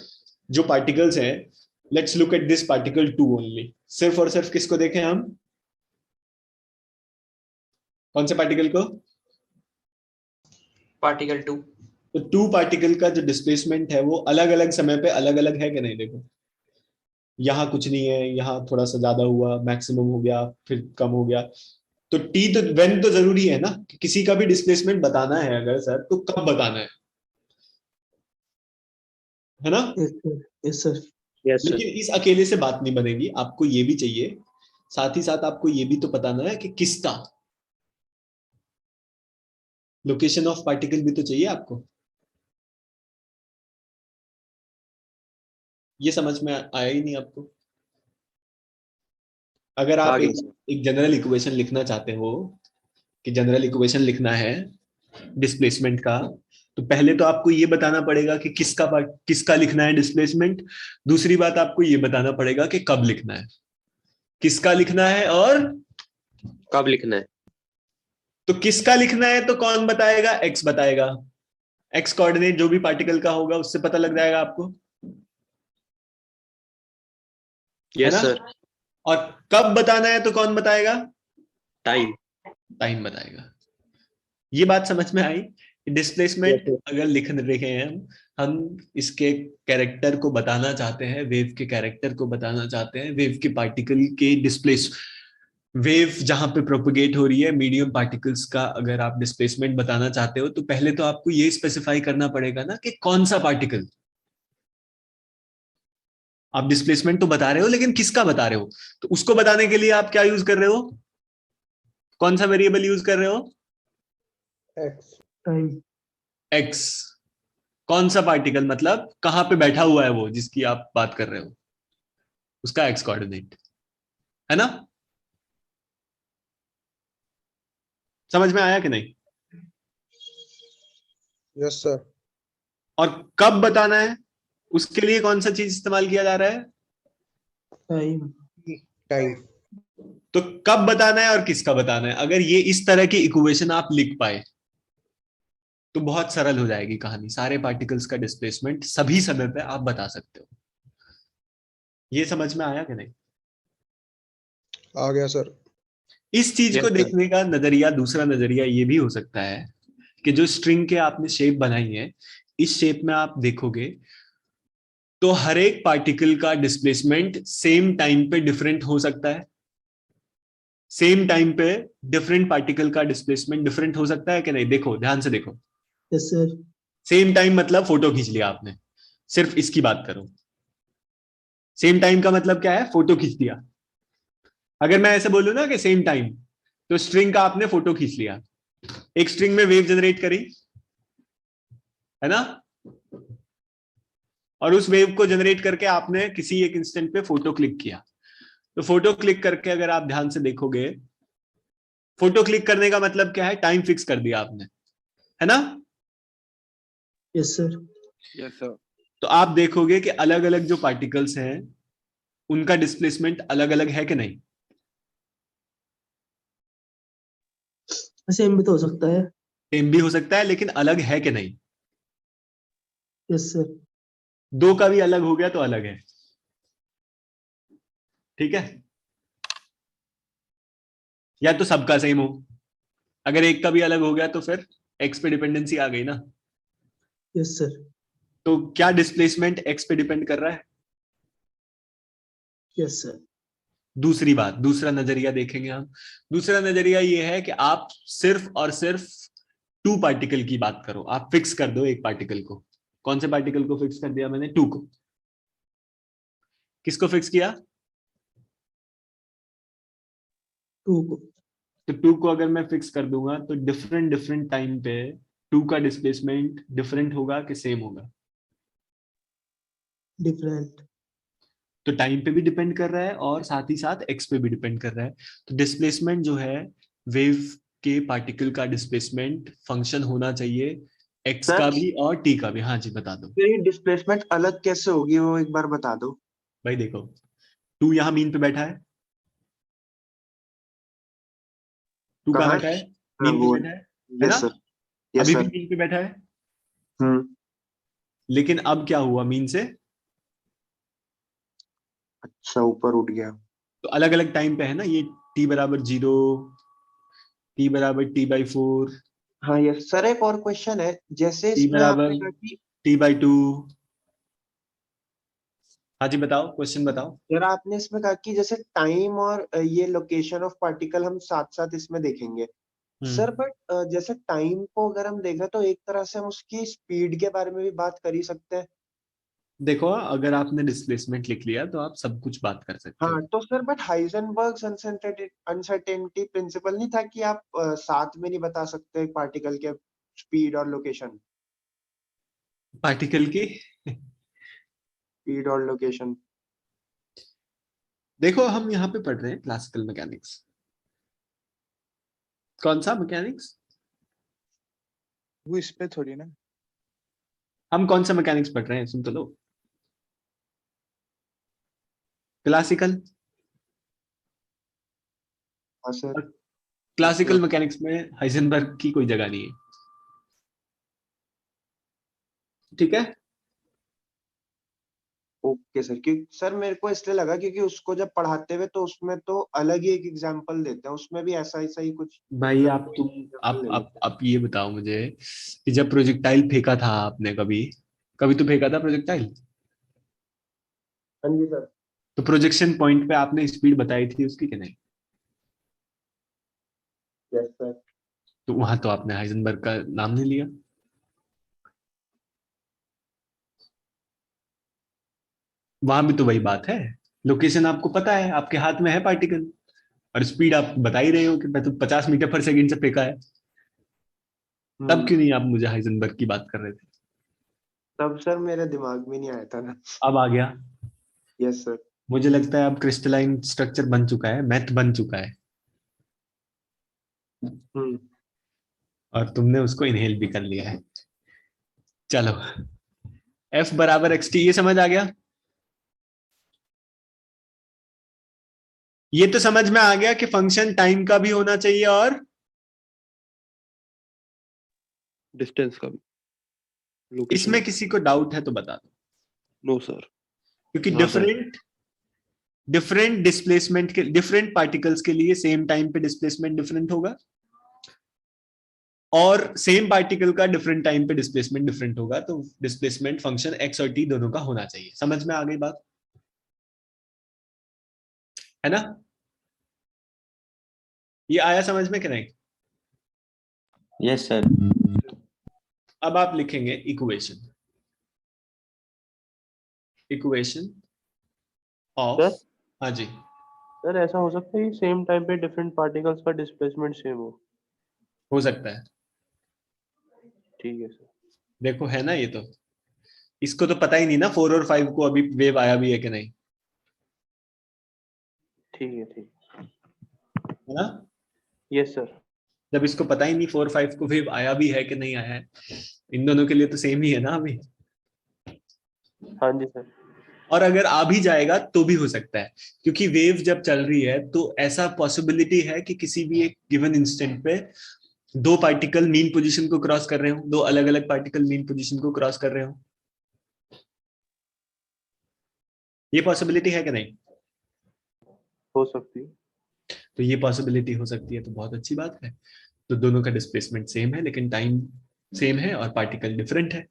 जो पार्टिकल्स हैं, let's look at this particle 2 only. सिर्फ और सिर्फ किसको देखें हम? कौन से पार्टिकल को? पार्टिकल 2। तो 2 पार्टिकल का जो डिस्प्लेसमेंट है वो अलग अलग समय पे अलग अलग है कि नहीं? देखो, यहाँ कुछ नहीं है, यहाँ थोड़ा सा ज्यादा हुआ, मैक्सिमम हो गया, फिर कम हो गया। तो टी तो व्हेन तो जरूरी है ना, कि किसी का भी डिस्प्लेसमेंट बताना है अगर सर, तो कब बताना है ना? Yes sir. Yes sir. लेकिन इस अकेले से बात नहीं बनेगी, आपको ये भी चाहिए, साथ ही साथ आपको ये भी तो बताना है कि किसका। लोकेशन ऑफ पार्टिकल भी तो चाहिए आपको। ये समझ में आया ही नहीं आपको? अगर आप आगे एक जनरल इक्वेशन लिखना चाहते हो, कि जनरल इक्वेशन लिखना है डिस्प्लेसमेंट का, तो पहले तो आपको ये बताना पड़ेगा कि किसका लिखना है डिस्प्लेसमेंट। दूसरी बात, आपको ये बताना पड़ेगा कि कब लिखना है, किसका लिखना है और कब लिखना है। तो किसका लिखना है तो कौन बताएगा? एक्स बताएगा। एक्स कोऑर्डिनेट जो भी पार्टिकल का होगा उससे पता लग जाएगा आपको, है यस ना? सर। और कब बताना है तो कौन बताएगा? टाइम। टाइम बताएगा। ये बात समझ में आई? डिस्प्लेसमेंट अगर लिख रहे हैं हम इसके कैरेक्टर को बताना चाहते हैं, वेव के कैरेक्टर को बताना चाहते हैं, वेव के पार्टिकल के डिस्प्लेस, वेव जहां पे प्रोपगेट हो रही है, मीडियम पार्टिकल्स का अगर आप डिस्प्लेसमेंट बताना चाहते हो, तो पहले तो आपको ये स्पेसिफाई करना पड़ेगा ना कि कौन सा पार्टिकल। आप डिस्प्लेसमेंट तो बता रहे हो, लेकिन किसका बता रहे हो? तो उसको बताने के लिए आप क्या यूज कर रहे हो? कौन सा वेरिएबल यूज कर रहे हो? X time. एक्स। कौन सा पार्टिकल मतलब कहां पे बैठा हुआ है वो जिसकी आप बात कर रहे हो, उसका एक्स कोऑर्डिनेट, है ना? समझ में आया कि नहीं? Yes sir. और कब बताना है उसके लिए कौन सा चीज इस्तेमाल किया जा रहा है? टाइम। टाइम। तो कब बताना है और किसका बताना है, अगर ये इस तरह की इक्वेशन आप लिख पाए तो बहुत सरल हो जाएगी कहानी। सारे पार्टिकल्स का डिस्प्लेसमेंट सभी समय पे आप बता सकते हो। ये समझ में आया कि नहीं? आ गया सर। इस चीज को देखने का नजरिया, दूसरा नजरिया ये भी हो सकता है कि जो स्ट्रिंग के आपने शेप बनाई है, इस शेप में आप देखोगे तो हर एक पार्टिकल का डिस्प्लेसमेंट सेम टाइम पे डिफरेंट हो सकता है। सेम टाइम पे डिफरेंट पार्टिकल का डिस्प्लेसमेंट डिफरेंट हो सकता है कि नहीं? देखो, ध्यान से देखो। Yes sir. सेम टाइम मतलब फोटो खींच लिया आपने, सिर्फ इसकी बात करो। सेम टाइम का मतलब क्या है? फोटो खींच दिया। अगर मैं ऐसे बोलूं ना कि सेम टाइम, तो स्ट्रिंग का आपने फोटो खींच लिया, एक स्ट्रिंग में वेव जनरेट करी, है ना? और उस वेव को जनरेट करके आपने किसी एक इंस्टेंट पे फोटो क्लिक किया। तो फोटो क्लिक करके अगर आप ध्यान से देखोगे, फोटो क्लिक करने का मतलब क्या है? टाइम फिक्स कर दिया आपने, है ना? Yes sir. Yes sir. तो आप देखोगे कि अलग अलग जो पार्टिकल्स हैं उनका डिस्प्लेसमेंट अलग अलग है कि नहीं? सेम भी तो हो सकता है। सेम भी हो सकता है, लेकिन अलग है कि नहीं? Yes sir. दो का भी अलग हो गया तो अलग है, ठीक है? या तो सबका सेम हो, अगर एक का भी अलग हो गया तो फिर एक्स पे डिपेंडेंसी आ गई ना। Yes sir. तो क्या डिस्प्लेसमेंट एक्स पे डिपेंड कर रहा है? Yes sir. दूसरी बात, दूसरा नजरिया देखेंगे हम। दूसरा नजरिया ये है कि आप सिर्फ और सिर्फ 2 पार्टिकल की बात करो। आप फिक्स कर दो एक पार्टिकल को। कौन से पार्टिकल को फिक्स कर दिया मैंने? 2 को। किसको फिक्स किया? 2 को। तो 2 को अगर मैं फिक्स कर दूंगा तो डिफरेंट डिफरेंट टाइम पे 2 का डिस्प्लेसमेंट डिफरेंट होगा कि सेम होगा? डिफरेंट। तो टाइम पे भी डिपेंड कर रहा है और साथ ही साथ एक्स पे भी डिपेंड कर रहा है। तो डिस्प्लेसमेंट जो है, वेव के पार्टिकल का डिस्प्लेसमेंट फंक्शन होना चाहिए एक्स सर? का भी और टी का भी। हाँ जी बता दो फिर डिस्प्लेसमेंट अलग कैसे होगी वो एक बार बता दो। भाई। देखो 2 यहाँ मीन पे बैठा है, 2 कहाँ कहाँ? बैठा है? हाँ, मीन पे वो बैठा है यस ना? सर, यस अभी भी सर। मीन पे बैठा है, हम्म, लेकिन अब क्या हुआ मीन से? अच्छा ऊपर उठ गया। तो अलग अलग टाइम पे है ना ये। टी बराबर 0, टी बराबर t/4, हाँ यस सर, एक और क्वेश्चन है, जैसे टी इसमें बराबर आपने कहा कि t/2। हाँ जी बताओ, क्वेश्चन बताओ। सर आपने इसमें कहा कि जैसे टाइम और ये लोकेशन ऑफ पार्टिकल हम साथ साथ इसमें देखेंगे सर, बट जैसे टाइम को अगर हम देखें तो एक तरह से हम उसकी स्पीड के बारे में भी बात कर ही सकते हैं। देखो अगर आपने डिस्प्लेसमेंट लिख लिया तो आप सब कुछ बात कर सकते हो। हाँ तो सर, बट हाइजेनबर्ग्स अनसर्टेनिटी प्रिंसिपल नहीं था कि आप साथ में नहीं बता सकते पार्टिकल के स्पीड और लोकेशन? पार्टिकल की स्पीड और लोकेशन। देखो हम यहाँ पे पढ़ रहे हैं क्लासिकल मैकेनिक्स। कौन सा मैकेनिक्स? वो इस पे थोड़ी ना। हम कौन सा मैकेनिक्स पढ़ रहे हैं, सुन तो लो। क्लासिकल। हाँ सर। क्लासिकल मैकेनिक्स में हाइजेनबर्ग की कोई जगह नहीं है, ठीक है? ओके सर, क्योंकि सर मेरे को इसलिए लगा क्योंकि उसको जब पढ़ाते हुए तो उसमें तो अलग ही एक एग्जांपल देते हैं, उसमें भी ऐसा ही कुछ भाई मतलब आप कोई तुम एग्जांपल ले लेते हैं। आप ये बताओ मुझे कि जब प्रोजेक्टाइल फेंका था आपने, कभी कभी तो फेंका था प्रोजेक्टाइल, हाँ जी सर। तो प्रोजेक्शन पॉइंट पे आपने स्पीड बताई थी उसकी कि नहीं? Yes sir. तो वहां तो आपने हाइजेनबर्ग का नाम नहीं लिया। वहां भी तो वही बात है, लोकेशन आपको पता है, आपके हाथ में है पार्टिकल, और स्पीड आप बता ही रहे हो कि मैं तो 50 मीटर पर सेकंड से फेंका है। तब क्यों नहीं आप मुझे हाइजेनबर्ग की बात कर रहे थे? तब सर मेरे दिमाग में नहीं आया था ना। अब आ गया। Yes sir. मुझे लगता है अब क्रिस्टलाइन स्ट्रक्चर बन चुका है, मैथ बन चुका है, हम्म। और तुमने उसको इनहेल भी कर लिया है। चलो, F बराबर xt, ये समझ आ गया? ये तो समझ में आ गया कि फंक्शन टाइम का भी होना चाहिए और डिस्टेंस का भी, लोकेशन इसमें किसी को डाउट है तो बता दो, नो सर। क्योंकि हाँ सर। डिफरेंट डिफरेंट डिस्प्लेसमेंट के डिफरेंट पार्टिकल्स के लिए सेम टाइम पे डिस्प्लेसमेंट डिफरेंट होगा, और सेम पार्टिकल का डिफरेंट टाइम पे डिस्प्लेसमेंट डिफरेंट होगा, तो डिस्प्लेसमेंट फंक्शन एक्स और टी दोनों का होना चाहिए। समझ में आ गई बात, है ना? ये आया समझ में कि नहीं? Yes sir. अब आप लिखेंगे इक्वेशन, इक्वेशन ऑफ। सर हाँ जी, सर ऐसा हो सकता है कि सेम टाइम पे डिफरेंट पार्टिकल्स का डिस्प्लेसमेंट सेम हो सकता है। ठीक है सर। देखो है ना, ये तो इसको तो पता ही नहीं ना 4 और 5 को अभी वेव आया भी है कि नहीं, ठीक है है ना? Yes sir. जब इसको पता ही नहीं 4 5 को वेव आया भी है कि नहीं आया है, इन दोनों के लिए तो सेम ही है ना अभी। हाँ जी सर। और अगर आ भी जाएगा तो भी हो सकता है, क्योंकि वेव जब चल रही है तो ऐसा पॉसिबिलिटी है कि किसी भी एक गिवन इंस्टेंट पे दो पार्टिकल मीन पोजीशन को क्रॉस कर रहे हो, दो अलग अलग पार्टिकल मीन पोजीशन को क्रॉस कर रहे हो। ये पॉसिबिलिटी है कि नहीं? हो सकती है। तो ये पॉसिबिलिटी हो सकती है, तो बहुत अच्छी बात है। तो दोनों का डिस्प्लेसमेंट सेम है लेकिन टाइम सेम है और पार्टिकल डिफरेंट है,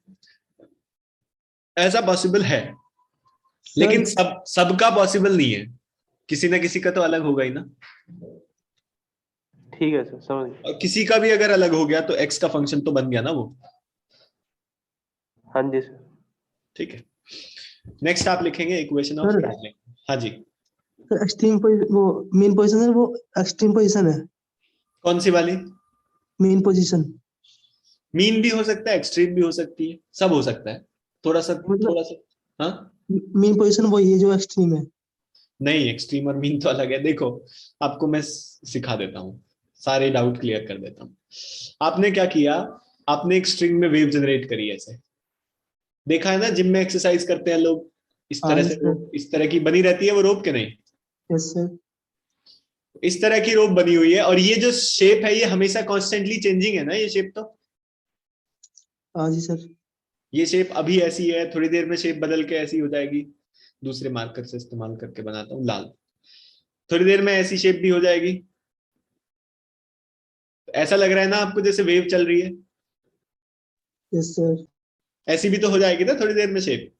ऐसा पॉसिबल है। लेकिन सबका पॉसिबल नहीं है, किसी ना किसी का तो अलग होगा ही ना। ठीक है सर, समझ गया। और किसी का भी अगर अलग हो गया तो एक्स का फंक्शन तो बन गया ना वो। हाँ जी सर। ठीक है, नेक्स्ट आप लिखेंगे इक्वेशन ऑफ सर ट्रैवलिंग। हाँ जी, एक्सट्रीम वो मेन पोजीशन है, वो एक्सट्रीम पोजीशन है। कौन सी वाली? मेन पोजीशन मीन भी हो सकता है, एक्सट्रीम भी हो सकती है, सब हो सकता है, थोड़ा मतलब सा। हाँ, मेन पोजीशन वही है जो एक्सट्रीम है। नहीं, एक्सट्रीम और मीन तो अलग है। देखो आपको मैं सिखा देता हूँ, सारे डाउट क्लियर कर देता हूँ। आपने क्या किया, आपने एक स्ट्रिंग में वेव जनरेट करी ऐसे, देखा है ना जिम में एक्सरसाइज करते हैं लोग, इस तरह से रोप इस तरह की बनी रहती है वो रोप के नहीं, यस सर। इस तरह की रोप बनी हुई है, और ये जो शेप है ये हमेशा कॉन्स्टेंटली चेंजिंग है ना, ये शेप तो, हाँ जी सर। ये शेप अभी ऐसी है, थोड़ी देर में शेप बदल के ऐसी हो जाएगी, दूसरे मार्कर से इस्तेमाल करके बनाता हूँ लाल, थोड़ी देर में ऐसी शेप भी हो जाएगी। ऐसा लग रहा है ना आपको जैसे वेव चल रही है, यस सर। ऐसी भी तो हो जाएगी ना थोड़ी देर में शेप।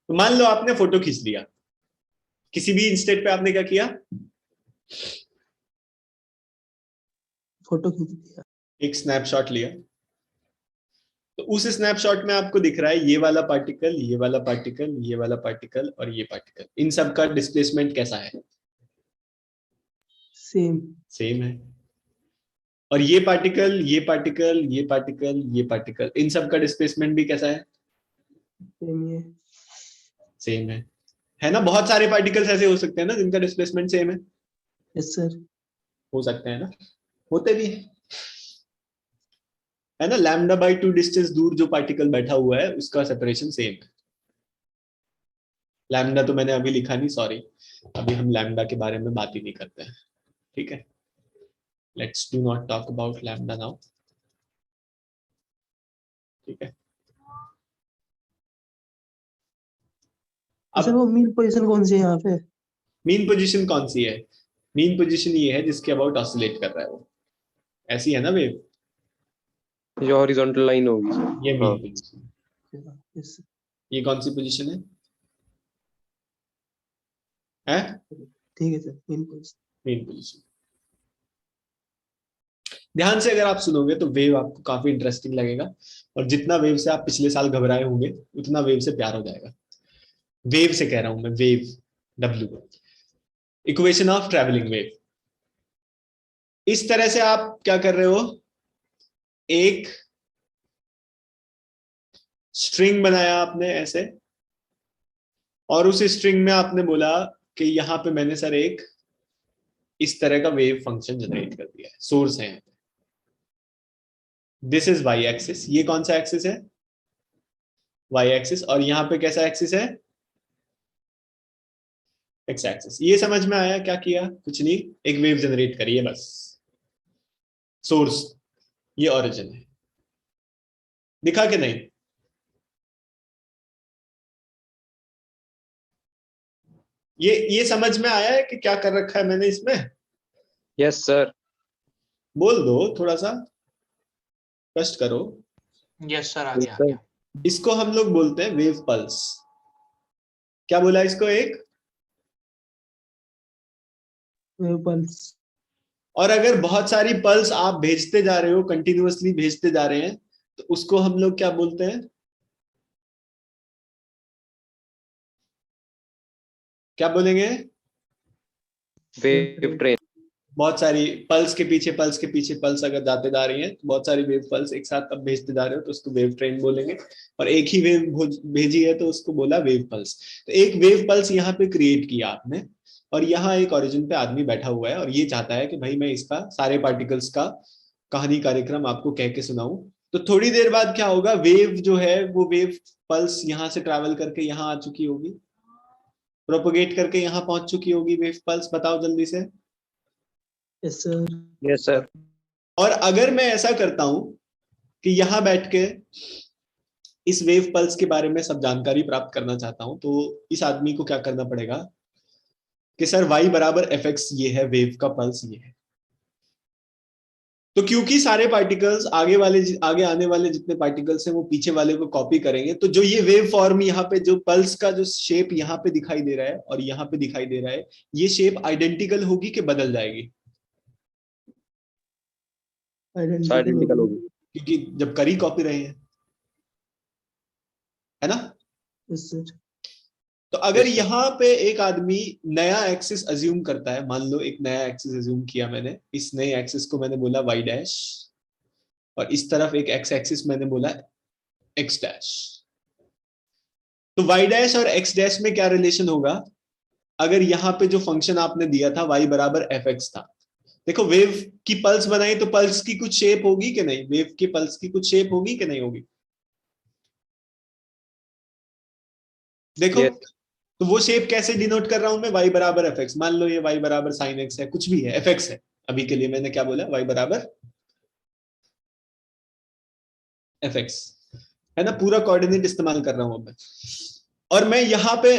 तो मान लो आपने फोटो खींच लिया, किसी भी इंस्टेंट पे आपने क्या किया, फोटो खींच लिया, एक स्नैपशॉट लिया, तो उस स्नैपशॉट में आपको दिख रहा है ये वाला पार्टिकल, ये वाला पार्टिकल, ये वाला पार्टिकल और ये पार्टिकल, इन सब का डिस्प्लेसमेंट कैसा है, सेम। सेम है। और ये पार्टिकल, ये पार्टिकल, ये पार्टिकल, ये पार्टिकल, इन सब का डिस्प्लेसमेंट भी कैसा है, सेम ही है। सेम है ना। बहुत सारे पार्टिकल्स ऐसे हो सकते हैं ना जिनका डिस्प्लेसमेंट सेम है, यस सर। हो सकते हैं ना, होते भी है ना। लैम्डा बाई 2 डिस्टेंस दूर जो पार्टिकल बैठा हुआ है उसका सेपरेशन सेम है। लैम्डा तो मैंने अभी लिखा नहीं, सॉरी, अभी हम लैम्डा के बारे में बात ही नहीं करते हैं, ठीक है। Let's do not talk about lambda now, ठीक है। सर वो मीन पोजीशन कौन सी है यहाँ पे? मीन पोजीशन कौन सी है, मीन पोजीशन ये है जिसके अबाउट ऑसिलेट कर रहा है वो, ऐसी है ना वेव, जो हॉरिजॉन्टल लाइन होगी ये मीन हाँ। पोजीशन। Yes sir. ये कौन सी पोजीशन है, ठीक है sir, mean position. Mean position. ध्यान से अगर आप सुनोगे तो वेव आपको काफी इंटरेस्टिंग लगेगा, और जितना वेव से आप पिछले साल घबराए होंगे उतना वेव से प्यार हो जाएगा। वेव से कह रहा हूं मैं, wave, W, equation of travelling wave. इस तरह से आप क्या कर रहे हो, एक स्ट्रिंग बनाया आपने ऐसे, और उस स्ट्रिंग में आपने बोला कि यहां पे मैंने सर एक इस तरह का वेव फंक्शन जनरेट कर दिया है, सोर्स है, दिस इज वाई एक्सिस, ये कौन सा एक्सिस है, वाई एक्सिस, और यहां पे कैसा एक्सिस है, एक्स एक्सिस। ये समझ में आया क्या किया, कुछ नहीं, एक वेव जनरेट करी है बस, सोर्स ये ओरिजिन है, दिखा कि नहीं, ये समझ में आया है कि क्या कर रखा है मैंने इसमें, यस सर। बोल दो थोड़ा सा, कष्ट करो। यस सर, आ गया। इसको हम लोग बोलते हैं वेव पल्स। क्या बोला इसको, एक वेव पल्स। और अगर बहुत सारी पल्स आप भेजते जा रहे हो, कंटिन्यूअसली भेजते जा रहे हैं, तो उसको हम लोग क्या बोलते हैं, क्या बोलेंगे, वेव ट्रेन। बहुत सारी पल्स के पीछे पल्स के पीछे पल्स अगर जाते जा रही हैं, तो बहुत सारी वेव पल्स एक साथ अब भेजते जा रहे हो तो उसको वेव ट्रेन बोलेंगे, और एक ही वेव भेजी है तो उसको बोला वेव पल्स। तो एक वेव पल्स यहाँ पे क्रिएट किया आपने, और यहाँ एक ओरिजिन पे आदमी बैठा हुआ है और ये चाहता है कि भाई मैं इसका सारे पार्टिकल्स का कहानी कार्यक्रम आपको कह के सुनाऊं। तो थोड़ी देर बाद क्या होगा, वेव जो है वो वेव पल्स यहाँ से ट्रैवल करके यहाँ आ चुकी होगी, प्रोपोगेट करके यहाँ पहुंच चुकी होगी वेव पल्स, बताओ जल्दी से। Yes sir. Yes sir. और अगर मैं ऐसा करता हूं कि यहां बैठ के इस वेव पल्स के बारे में सब जानकारी प्राप्त करना चाहता हूं, तो इस आदमी को क्या करना पड़ेगा कि सर y बराबर fx ये है, वेव का पल्स ये है। तो क्योंकि सारे पार्टिकल्स आगे आने वाले जितने पार्टिकल्स हैं वो पीछे वाले को कॉपी करेंगे, तो जो ये वेव फॉर्म यहाँ पे जो पल्स का जो शेप यहाँ पे दिखाई दे रहा है और यहाँ पे दिखाई दे रहा है, ये शेप आइडेंटिकल होगी कि बदल जाएगी, आइडेंटिकल होगी, क्योंकि जब करी कॉपी रहे हैं, है ना। Yes sir. तो अगर यहाँ पे एक आदमी नया एक्सिस अज्यूम करता है, मान लो एक नया एक्सिस अज्यूम किया मैंने, इस नए एक्सिस को मैंने बोला y डैश, और इस तरफ एक x एक्सिस मैंने बोला x डैश। तो y डैश और x डैश में क्या रिलेशन होगा, अगर यहाँ पे जो फंक्शन आपने दिया था y बराबर fx था, देखो वेव की पल्स बनाई तो पल्स की कुछ शेप होगी कि नहीं, वेव की पल्स की कुछ शेप होगी कि नहीं होगी? देखो Yes. तो वो शेप कैसे डिनोट कर रहा हूं मैं, y बराबर एफ एक्स। मान लो ये y बराबर साइन एक्स है, कुछ भी है, एफ एक्स है, अभी के लिए मैंने क्या बोला, y बराबर एफ एक्स है ना, पूरा कोऑर्डिनेट इस्तेमाल कर रहा हूं अब मैं। और मैं यहाँ पे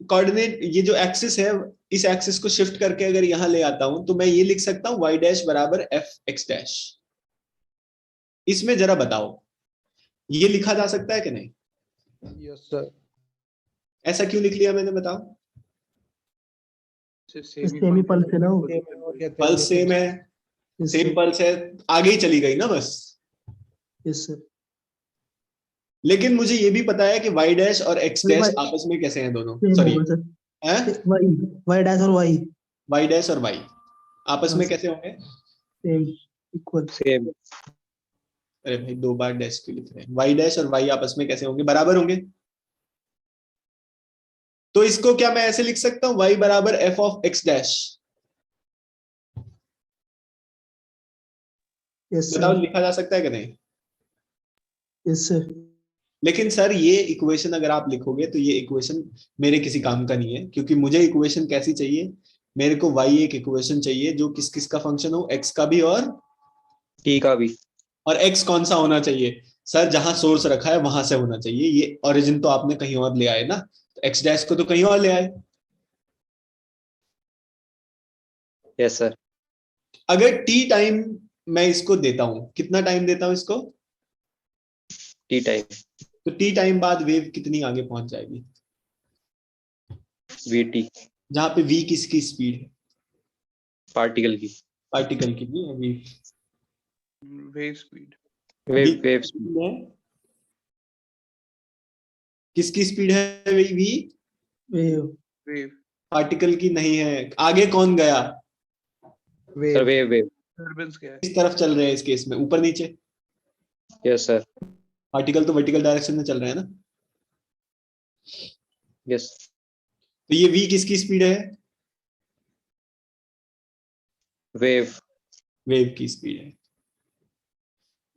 कोऑर्डिनेट, ये जो एक्सिस है, इस एक्सिस को शिफ्ट करके अगर यहां ले आता हूं तो मैं ये लिख सकता हूं y डैश बराबर एफ एक्स डैश। इसमें जरा बताओ ये लिखा जा सकता है कि नहीं? Yes sir. ऐसा क्यों लिख लिया मैंने, बताओ? सेमी पल्स है ना वो। पल्स सेम है, सेम पल्स है, आगे ही चली गई ना बस। Yes sir. लेकिन मुझे ये भी पता है कि y डैश और x डैश आपस में कैसे हैं दोनों, सॉरी वाई डैश और वाई, y डैश और y आपस में कैसे होंगे? Same, equal. सेम। अरे भाई 2 बार डैश क्यों लिख रहे हैं? y डैश और y आपस में कैसे होंगे? बराबर होंगे। तो इसको क्या मैं ऐसे लिख सकता हूं, y बराबर f of x dash? Yes बताओ सर। लिखा जा सकता है कि नहीं? Yes sir. लेकिन सर ये इक्वेशन अगर आप लिखोगे तो ये इक्वेशन मेरे किसी काम का नहीं है, क्योंकि मुझे इक्वेशन कैसी चाहिए, मेरे को y एक इक्वेशन चाहिए जो किस किस का फंक्शन हो, x का भी और t का भी। और x कौन सा होना चाहिए सर? जहां सोर्स रखा है वहां से होना चाहिए। ये ओरिजिन तो आपने कहीं और ले आए ना, तो x डैश को तो कहीं और ले आए। Yes sir. अगर t टाइम मैं इसको देता हूं, कितना टाइम देता हूं इसको? t time. तो t टाइम बाद वेव कितनी आगे पहुंच जाएगी? vt। जहां पे v किसकी स्पीड है? पार्टिकल की। पार्टिकल की भी अभी वेव स्पीड। वेव स्पीड है। किसकी स्पीड है v? वेव। वेव। पार्टिकल की नहीं है। आगे कौन गया? Sir wave. डिस्टर्बेंस क्या है? किस तरफ चल रहे हैं इस केस में, ऊपर नीचे? Yes sir. पार्टिकल तो वर्टिकल डायरेक्शन में चल रहे हैं ना। यस। तो ये v किसकी स्पीड है? वेव। वेव की स्पीड है।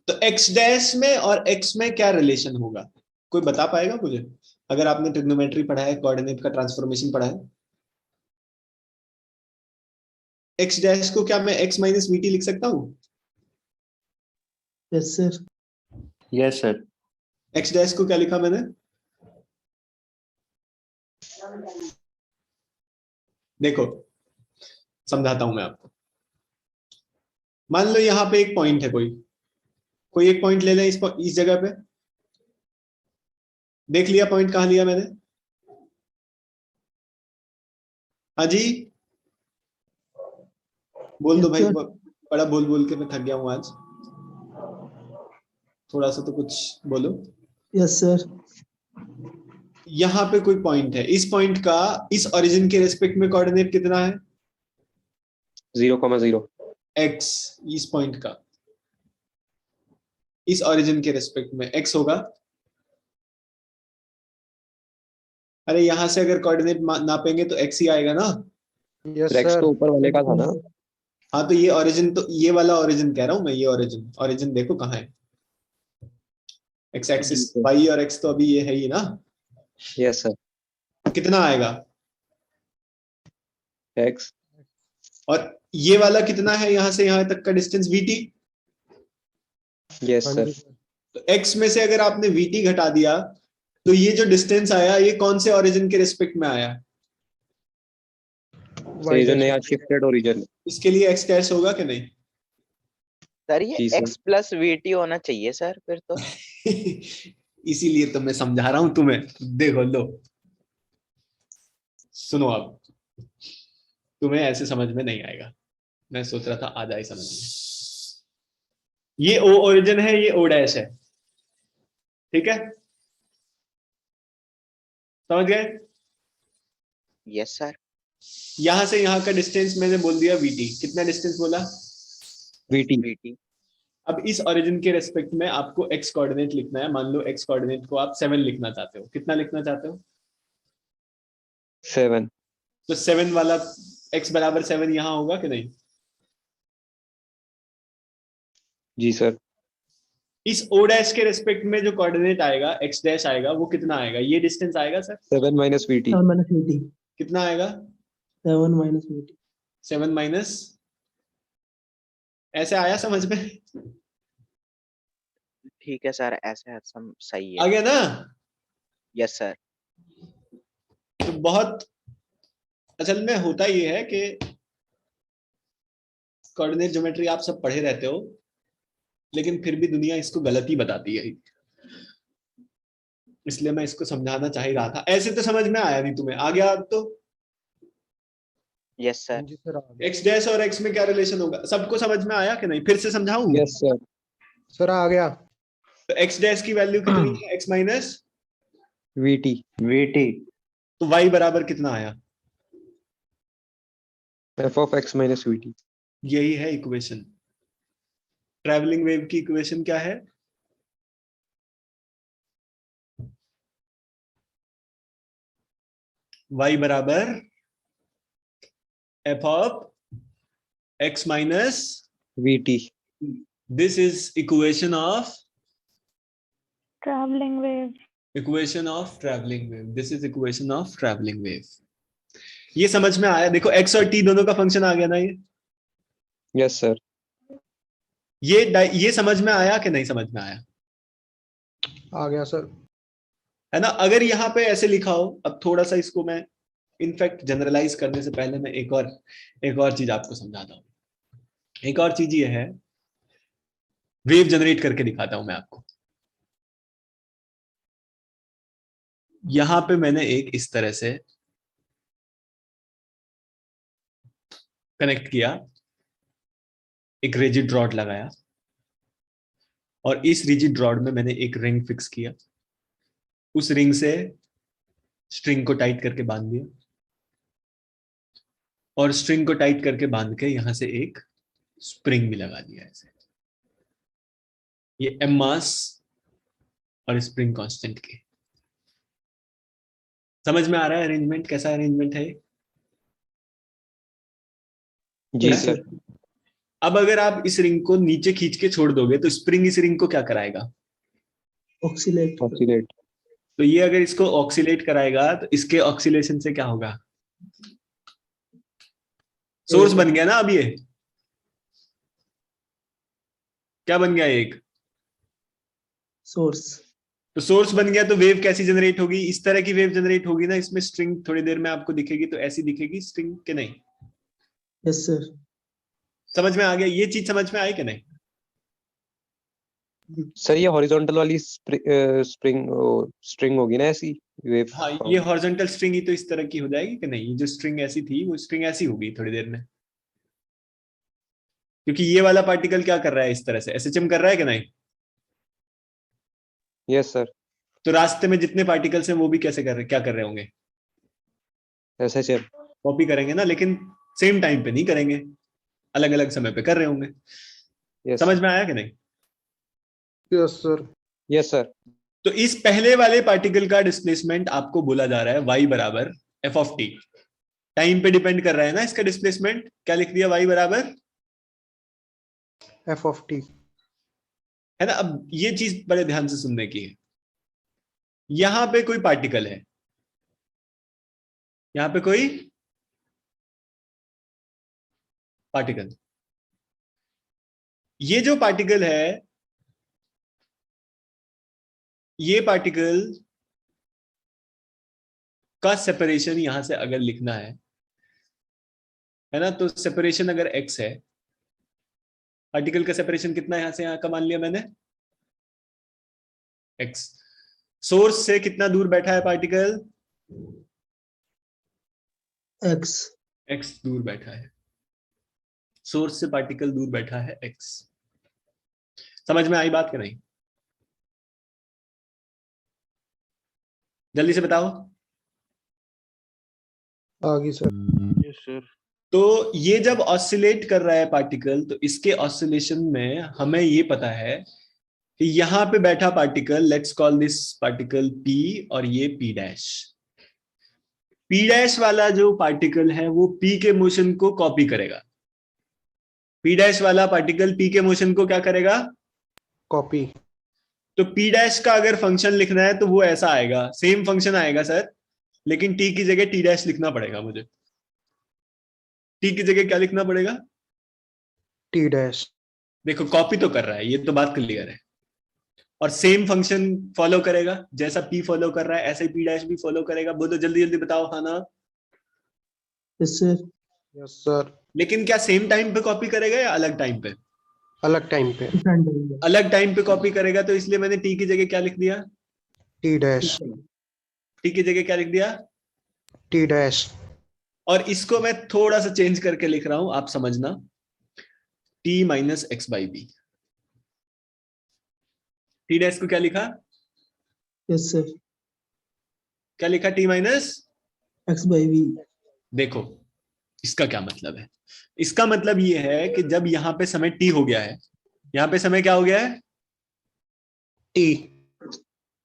तो x डैश में और x में क्या रिलेशन होगा, कोई बता पाएगा मुझे? अगर आपने ट्रिग्नोमेट्री पढ़ा है, कोऑर्डिनेट का ट्रांसफॉर्मेशन पढ़ा है, x डैश को क्या मैं x माइनस वी टी लिख सकता हूँ? Yes sir. Yes sir. x dash को क्या लिखा मैंने? देखो समझाता हूं मैं आपको। मान लो यहां पे एक पॉइंट है, कोई एक पॉइंट ले लें इस जगह पे। देख लिया पॉइंट कहां लिया मैंने? हाँ जी बोल दो भाई, बड़ा बोल बोल के मैं थक गया हूं आज, थोड़ा सा तो कुछ बोलो। Yes sir. यहां पे कोई पॉइंट है, इस पॉइंट का इस ओरिजिन के रेस्पेक्ट में कोऑर्डिनेट कितना है? 0,0। x। इस पॉइंट का इस ओरिजिन के रेस्पेक्ट में x होगा। अरे यहां से अगर कोऑर्डिनेट नापेंगे तो x ही आएगा ना। Yes x sir. तो ऊपर वाले का था ना। हाँ तो ये ओरिजिन, तो ये वाला ओरिजिन कह रहा हूं मैं, ये ओरिजिन देखो कहाँ है। x एक्सिस y और x तो अभी ये है ही ना। Yes sir. कितना आएगा? x। और ये वाला कितना है यहां से यहां तक का डिस्टेंस vt। Yes sir. तो x में से अगर आपने vt घटा दिया तो ये जो डिस्टेंस आया ये कौन से ओरिजिन के रिस्पेक्ट में आया? सर ये जो नया शिफ्टेड ओरिजिन। इसके लिए x डैश होगा कि नहीं? सर ये x प्लस वीटी होना चाहिए सर फिर तो। इसीलिए तो मैं समझा रहा हूं तुम्हें। देखो लो सुनो, अब तुम्हें ऐसे समझ में नहीं आएगा, मैं सोच रहा था आ जाए समझ में। ये o ओरिजिन है, ये o डैश है, ठीक है, समझ गए? Yes sir. यहां से यहां का डिस्टेंस मैंने बोल दिया vt। कितना डिस्टेंस बोला? vt। अब इस ओरिजिन के रेस्पेक्ट में आपको x कोऑर्डिनेट लिखना है। मान लो x कोऑर्डिनेट को आप 7 लिखना चाहते हो। कितना लिखना चाहते हो? 7। तो 7 वाला x बराबर 7 यहां होगा कि नहीं? जी सर। इस o डैश के रेस्पेक्ट में जो कोऑर्डिनेट आएगा x डैश आएगा वो कितना आएगा? ये डिस्टेंस आएगा sir 7 minus VT। 7 minus VT. कितना आएगा? 7 minus VT. 7 माइनस, ऐसे आया समझ में? ठीक है सर, ऐसे सही आ है। गया ना? Yes sir. तो बहुत असल में होता ये है कि कोऑर्डिनेट ज्योमेट्री आप सब पढ़े रहते हो, लेकिन फिर भी दुनिया इसको गलत ही बताती है, इसलिए मैं इसको समझाना चाह ही रहा था। ऐसे तो समझ में आया नहीं तुम्हें, आ गया अब तो? Yes sir. जी सर x डैश और x में क्या रिलेशन होगा? सबको समझ में आया कि नहीं? फिर से समझाऊं? Yes sir. सर आ गया। तो x डैश की वैल्यू कितनी है? x minus VT। VT। तो y बराबर कितना आया? F of x minus VT। यही है इक्वेशन। ट्रैवलिंग वेव की इक्वेशन क्या है? y बराबर f of x minus VT। this is equation of traveling wave. traveling wave. This is equation of traveling wave. ये समझ में आया? देखो x और t दोनों का फंक्शन आ गया ना ये? Yes sir. ये समझ में आया कि नहीं समझ में आया? आ गया सर। है ना? अगर यहाँ पे ऐसे लिखा हो, अब थोड़ा सा इसको मैं इनफैक्ट जनरलाइज करने से पहले मैं एक और चीज आपको समझाता हूँ। एक और चीज ये है, वेव जनरेट करके दिखाता हूं मैं आपको। यहां पे मैंने एक इस तरह से कनेक्ट किया, एक रिजिड रॉड लगाया, और इस रिजिड रॉड में मैंने एक रिंग फिक्स किया, उस रिंग से स्ट्रिंग को टाइट करके बांध दिया, और स्ट्रिंग को टाइट करके बांध के यहां से एक स्प्रिंग भी लगा दिया ऐसे। ये m मास और स्प्रिंग कांस्टेंट के। समझ में आ रहा है अरेंजमेंट? कैसा अरेंजमेंट है? जी सर। अब अगर आप इस रिंग को नीचे खींच के छोड़ दोगे तो स्प्रिंग इस रिंग को क्या कराएगा? Oscillate. ऑक्सीलेट। तो ये अगर इसको ऑक्सीलेट कराएगा तो इसके ऑक्सीलेशन से क्या होगा? सोर्स बन गया ना अब ये? क्या बन गया? एक Source. तो सोर्स बन गया, तो वेव कैसी जनरेट होगी? इस तरह की वेव जनरेट होगी ना। इसमें स्ट्रिंग थोड़ी देर में आपको दिखेगी तो ऐसी दिखेगी स्ट्रिंग के नहीं? Yes sir. समझ में आ गया? ये चीज समझ में आई कि नहीं? सर ये हॉरिजॉन्टल वाली स्ट्रिंग होगी ना ऐसी वेव? हाँ, ये हॉरिजॉन्टल स्ट्रिंग ही तो इस तरह की हो जाएगी कि नहीं? जो स्ट्रिंग ऐसी थी वो स्ट्रिंग ऐसी होगी थोड़ी देर में, क्योंकि ये वाला पार्टिकल क्या कर रहा है? इस तरह से एसएचएम कर रहा है कि नहीं? Yes sir. तो रास्ते में जितने पार्टिकल्स हैं वो भी कैसे कर रहे, क्या कर रहे होंगे? SHM। कॉपी करेंगे ना, लेकिन सेम टाइम पे नहीं करेंगे, अलग अलग समय पे कर रहे होंगे। यस। समझ में आया कि नहीं? Yes sir. Yes sir. तो इस पहले वाले पार्टिकल का डिस्प्लेसमेंट आपको बोला जा रहा है y बराबर f ऑफ t। टाइम पे डिपेंड कर रहा है ना इसका डिस्प्लेसमेंट। क्या लिख दिया? y बराबर एफ ऑफ टी। है ना? अब ये चीज बड़े ध्यान से सुनने की है। यहां पे कोई पार्टिकल है, यहां पे कोई पार्टिकल, ये जो पार्टिकल है, ये पार्टिकल का सेपरेशन यहां से अगर लिखना है ना, तो सेपरेशन अगर x है, पार्टिकल का सेपरेशन कितना है यहां से यहां का? मान लिया मैंने x। सोर्स से कितना दूर बैठा है पार्टिकल? X. x दूर बैठा है। सोर्स से पार्टिकल दूर बैठा है x। समझ में आई बात कि नहीं? जल्दी से बताओ। आगे सर। Yes sir. तो ये जब ऑसिलेट कर रहा है पार्टिकल, तो इसके ऑसिलेशन में हमें ये पता है कि यहां पे बैठा particle, let's call this particle p, और ये p डैश। p डैश वाला जो पार्टिकल है वो p के मोशन को कॉपी करेगा। पी डैश वाला पार्टिकल पी के मोशन को क्या करेगा? कॉपी। तो पी डैश का अगर फंक्शन लिखना है तो वो ऐसा आएगा, सेम फंक्शन आएगा सर, लेकिन टी की जगह टी डैश लिखना पड़ेगा मुझे। टी की जगह क्या लिखना पड़ेगा? T dash. देखो कॉपी तो कर रहा है, ये तो बात क्लियर है, और सेम फंक्शन फॉलो करेगा, जैसा पी फॉलो कर रहा है ऐसे ही पी डैश भी फॉलो करेगा। बोलो जल्दी जल्दी बताओ। हाँ ना? Yes sir. Yes sir. लेकिन क्या सेम टाइम पे कॉपी करेगा या अलग टाइम पे? अलग टाइम पे। अलग टाइम पे कॉपी करेगा, तो इसलिए मैंने टी की जगह क्या लिख दिया? T dash. टी की जगह क्या लिख दिया? T dash. और इसको मैं थोड़ा सा चेंज करके लिख रहा हूं, आप समझना, t minus x by b. T dash को क्या लिखा? Yes sir. क्या लिखा? T minus x by v. देखो इसका क्या मतलब है? इसका मतलब ये है कि जब यहां पे समय टी हो गया है, यहां पे समय क्या हो गया है? टी।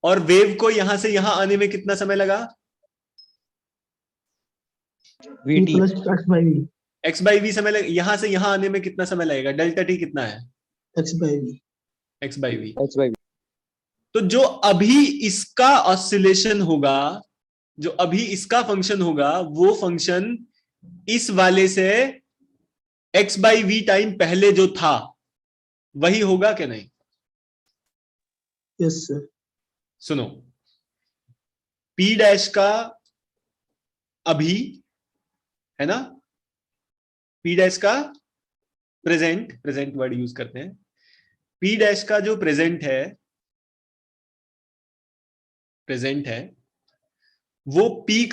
और वेव को यहां से यहां आने में कितना समय लगा? T plus x by v. X by v समय लगा। यहां से यहां आने में कितना समय लगेगा? डेल्टा टी कितना है? X by v. X by v. X by. तो जो अभी इसका ऑसिलेशन होगा, जो अभी इसका फंक्शन होगा, वो फंक्शन इस वाले से एक्स बाई वी टाइम पहले जो था वही होगा कि नहीं? Yes sir. सुनो, पी डैश का अभी है ना, पी डैश का प्रेजेंट, प्रेजेंट वर्ड यूज करते हैं, पी डैश का जो प्रेजेंट है वो पी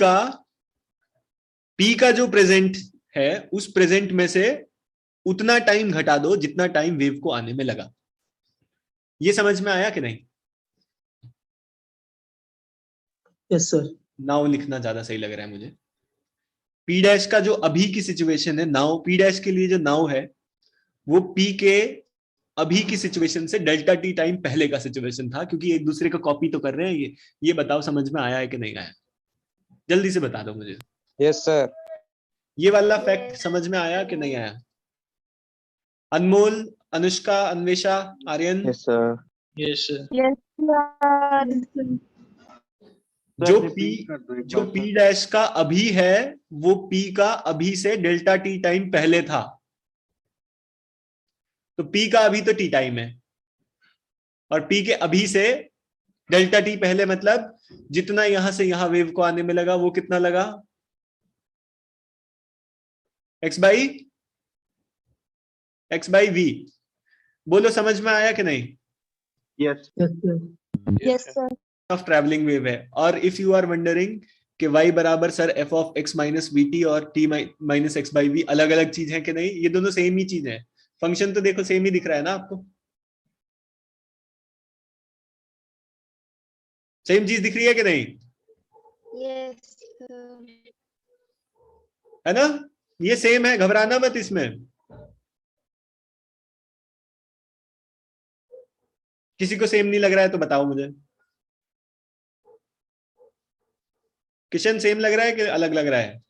का जो प्रेजेंट है उस प्रेजेंट में से उतना टाइम घटा दो जितना टाइम वेव को आने में लगा। ये समझ में आया कि नहीं? Yes sir. नाउ लिखना ज्यादा सही लग रहा है मुझे। पी डैश का जो अभी की सिचुएशन है, नाउ पी डैश के लिए जो नाउ है वो पी के अभी की सिचुएशन से डेल्टा टी टाइम पहले का सिचुएशन था, क्योंकि एक दूसरे का कॉपी तो कर रहे हैं। ये बताओ समझ में आया है कि नहीं आया? जल्दी से बता दो मुझे। Yes sir. ये वाला फैक्ट समझ में आया कि नहीं आया? Anmol, Anushka, Anvesha, Aryan? Yes sir. Yes sir. जो पी डैश का अभी है वो पी का अभी से डेल्टा टी टाइम पहले था। तो पी का अभी तो टी टाइम है, और पी के अभी से डेल्टा टी पहले, मतलब जितना यहां से यहां वेव को आने में लगा वो कितना लगा? X by v. बोलो समझ में आया कि नहीं? Yes. Yes sir. Of travelling wave है। और इफ यू आर वंडरिंग कि y बराबर sir f of x minus v t और t minus x by v अलग अलग चीज है कि नहीं, ये दोनों सेम ही चीज है। फंक्शन तो देखो सेम ही दिख रहा है ना आपको, सेम चीज दिख रही है कि नहीं? यस है ना? ये सेम है, घबराना मत इसमें। किसी को सेम नहीं लग रहा है तो बताओ मुझे। किशन सेम लग रहा है कि अलग लग रहा है?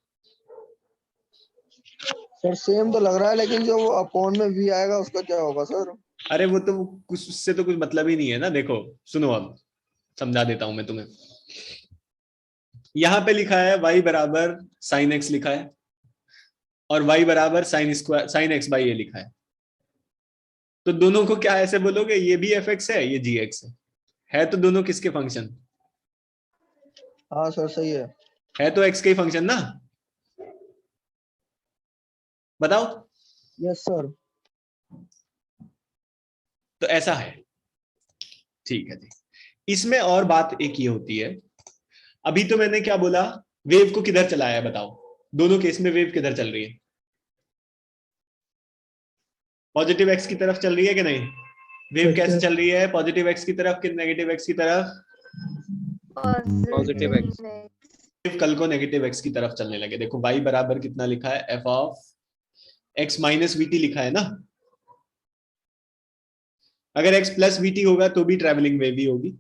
सर सेम तो लग रहा है, लेकिन जो वो अपॉन में वी आएगा उसका क्या होगा सर? अरे वो तो कुछ, उससे तो कुछ मतलब ही नहीं है ना। देखो सुनो, अब समझा देता हूं मैं तुम्हें। यहां पे लिखा है y बराबर साइन एक्स लिखा है, और y बराबर साइन एक्स बाई ए लिखा है। तो दोनों को क्या ऐसे बोलोगे? ये भी एफ एक्स है, ये जी एक्स है तो दोनों किसके फंक्शन? हाँ सर सही है तो एक्स के फंक्शन ना। बताओ। Yes sir. तो ऐसा है, ठीक है जी। इसमें और बात एक ये होती है, अभी तो मैंने क्या बोला, वेव को किधर चलाया है बताओ? दोनों केस में वेव किधर चल रही है? पॉजिटिव एक्स की तरफ चल रही है कि नहीं? वेव कैसे चल रही है? पॉजिटिव एक्स की तरफ कि नेगेटिव एक्स की तरफ? Positive x. कल को नेगेटिव एक्स की तरफ चलने लगे। देखो y बराबर कितना लिखा है? F of x minus VT लिखा है ना। अगर x प्लस वीटी होगा तो भी ट्रैवलिंग वेव ही होगी,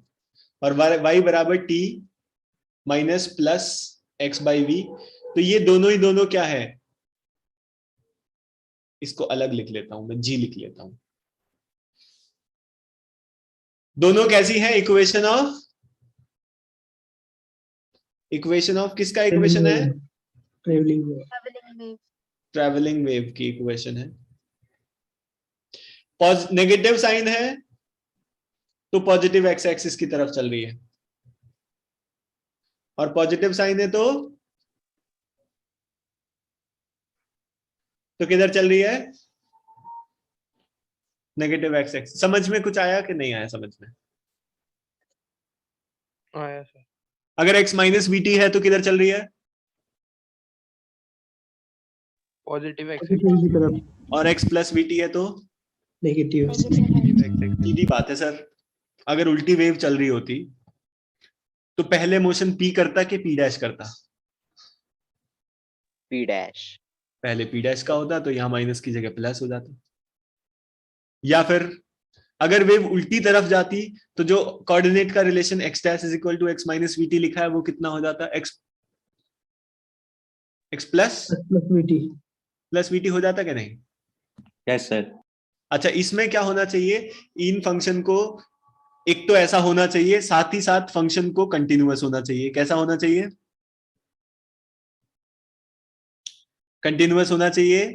और y बराबर t minus plus x by v. तो ये दोनों ही दोनों क्या है? इसको अलग लिख लेता हूं, मैं जी लिख लेता हूं। दोनों कैसी है इक्वेशन ऑफ किसका इक्वेशन है? Travelling wave. ट्रैवलिंग वेव की इक्वेशन है। नेगेटिव साइन है तो पॉजिटिव एक्स एक्सिस की तरफ चल रही है, और पॉजिटिव साइन है तो किधर चल रही है? Negative x axis. समझ में कुछ आया कि नहीं आया समझ में? आया सर। अगर x माइनस वी टी है तो किधर चल रही है? पॉजिटिव एक्स की तरफ और x प्लस वी टी है तो नेगेटिव। सीधी बात है सर। अगर उल्टी वेव चल रही होती तो पहले मोशन p करता कि p डैश करता? p dash. पहले p डैश का होता तो यहां माइनस की जगह प्लस हो जाता। या फिर अगर वेव उल्टी तरफ जाती तो जो कोऑर्डिनेट का relation x dash is equal to x minus v t लिखा है वो कितना हो जाता? x प्लस वी टी हो जाता क्या नहीं? Yes sir. अच्छा, इसमें क्या होना चाहिए? इन फंक्शन को एक तो ऐसा होना चाहिए, साथ ही साथ फंक्शन को कंटिन्यूअस होना चाहिए। कैसा होना चाहिए? कंटिन्यूअस होना चाहिए,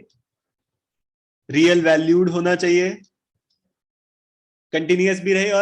रियल वैल्यूड होना चाहिए, कंटिन्यूअस भी रहे और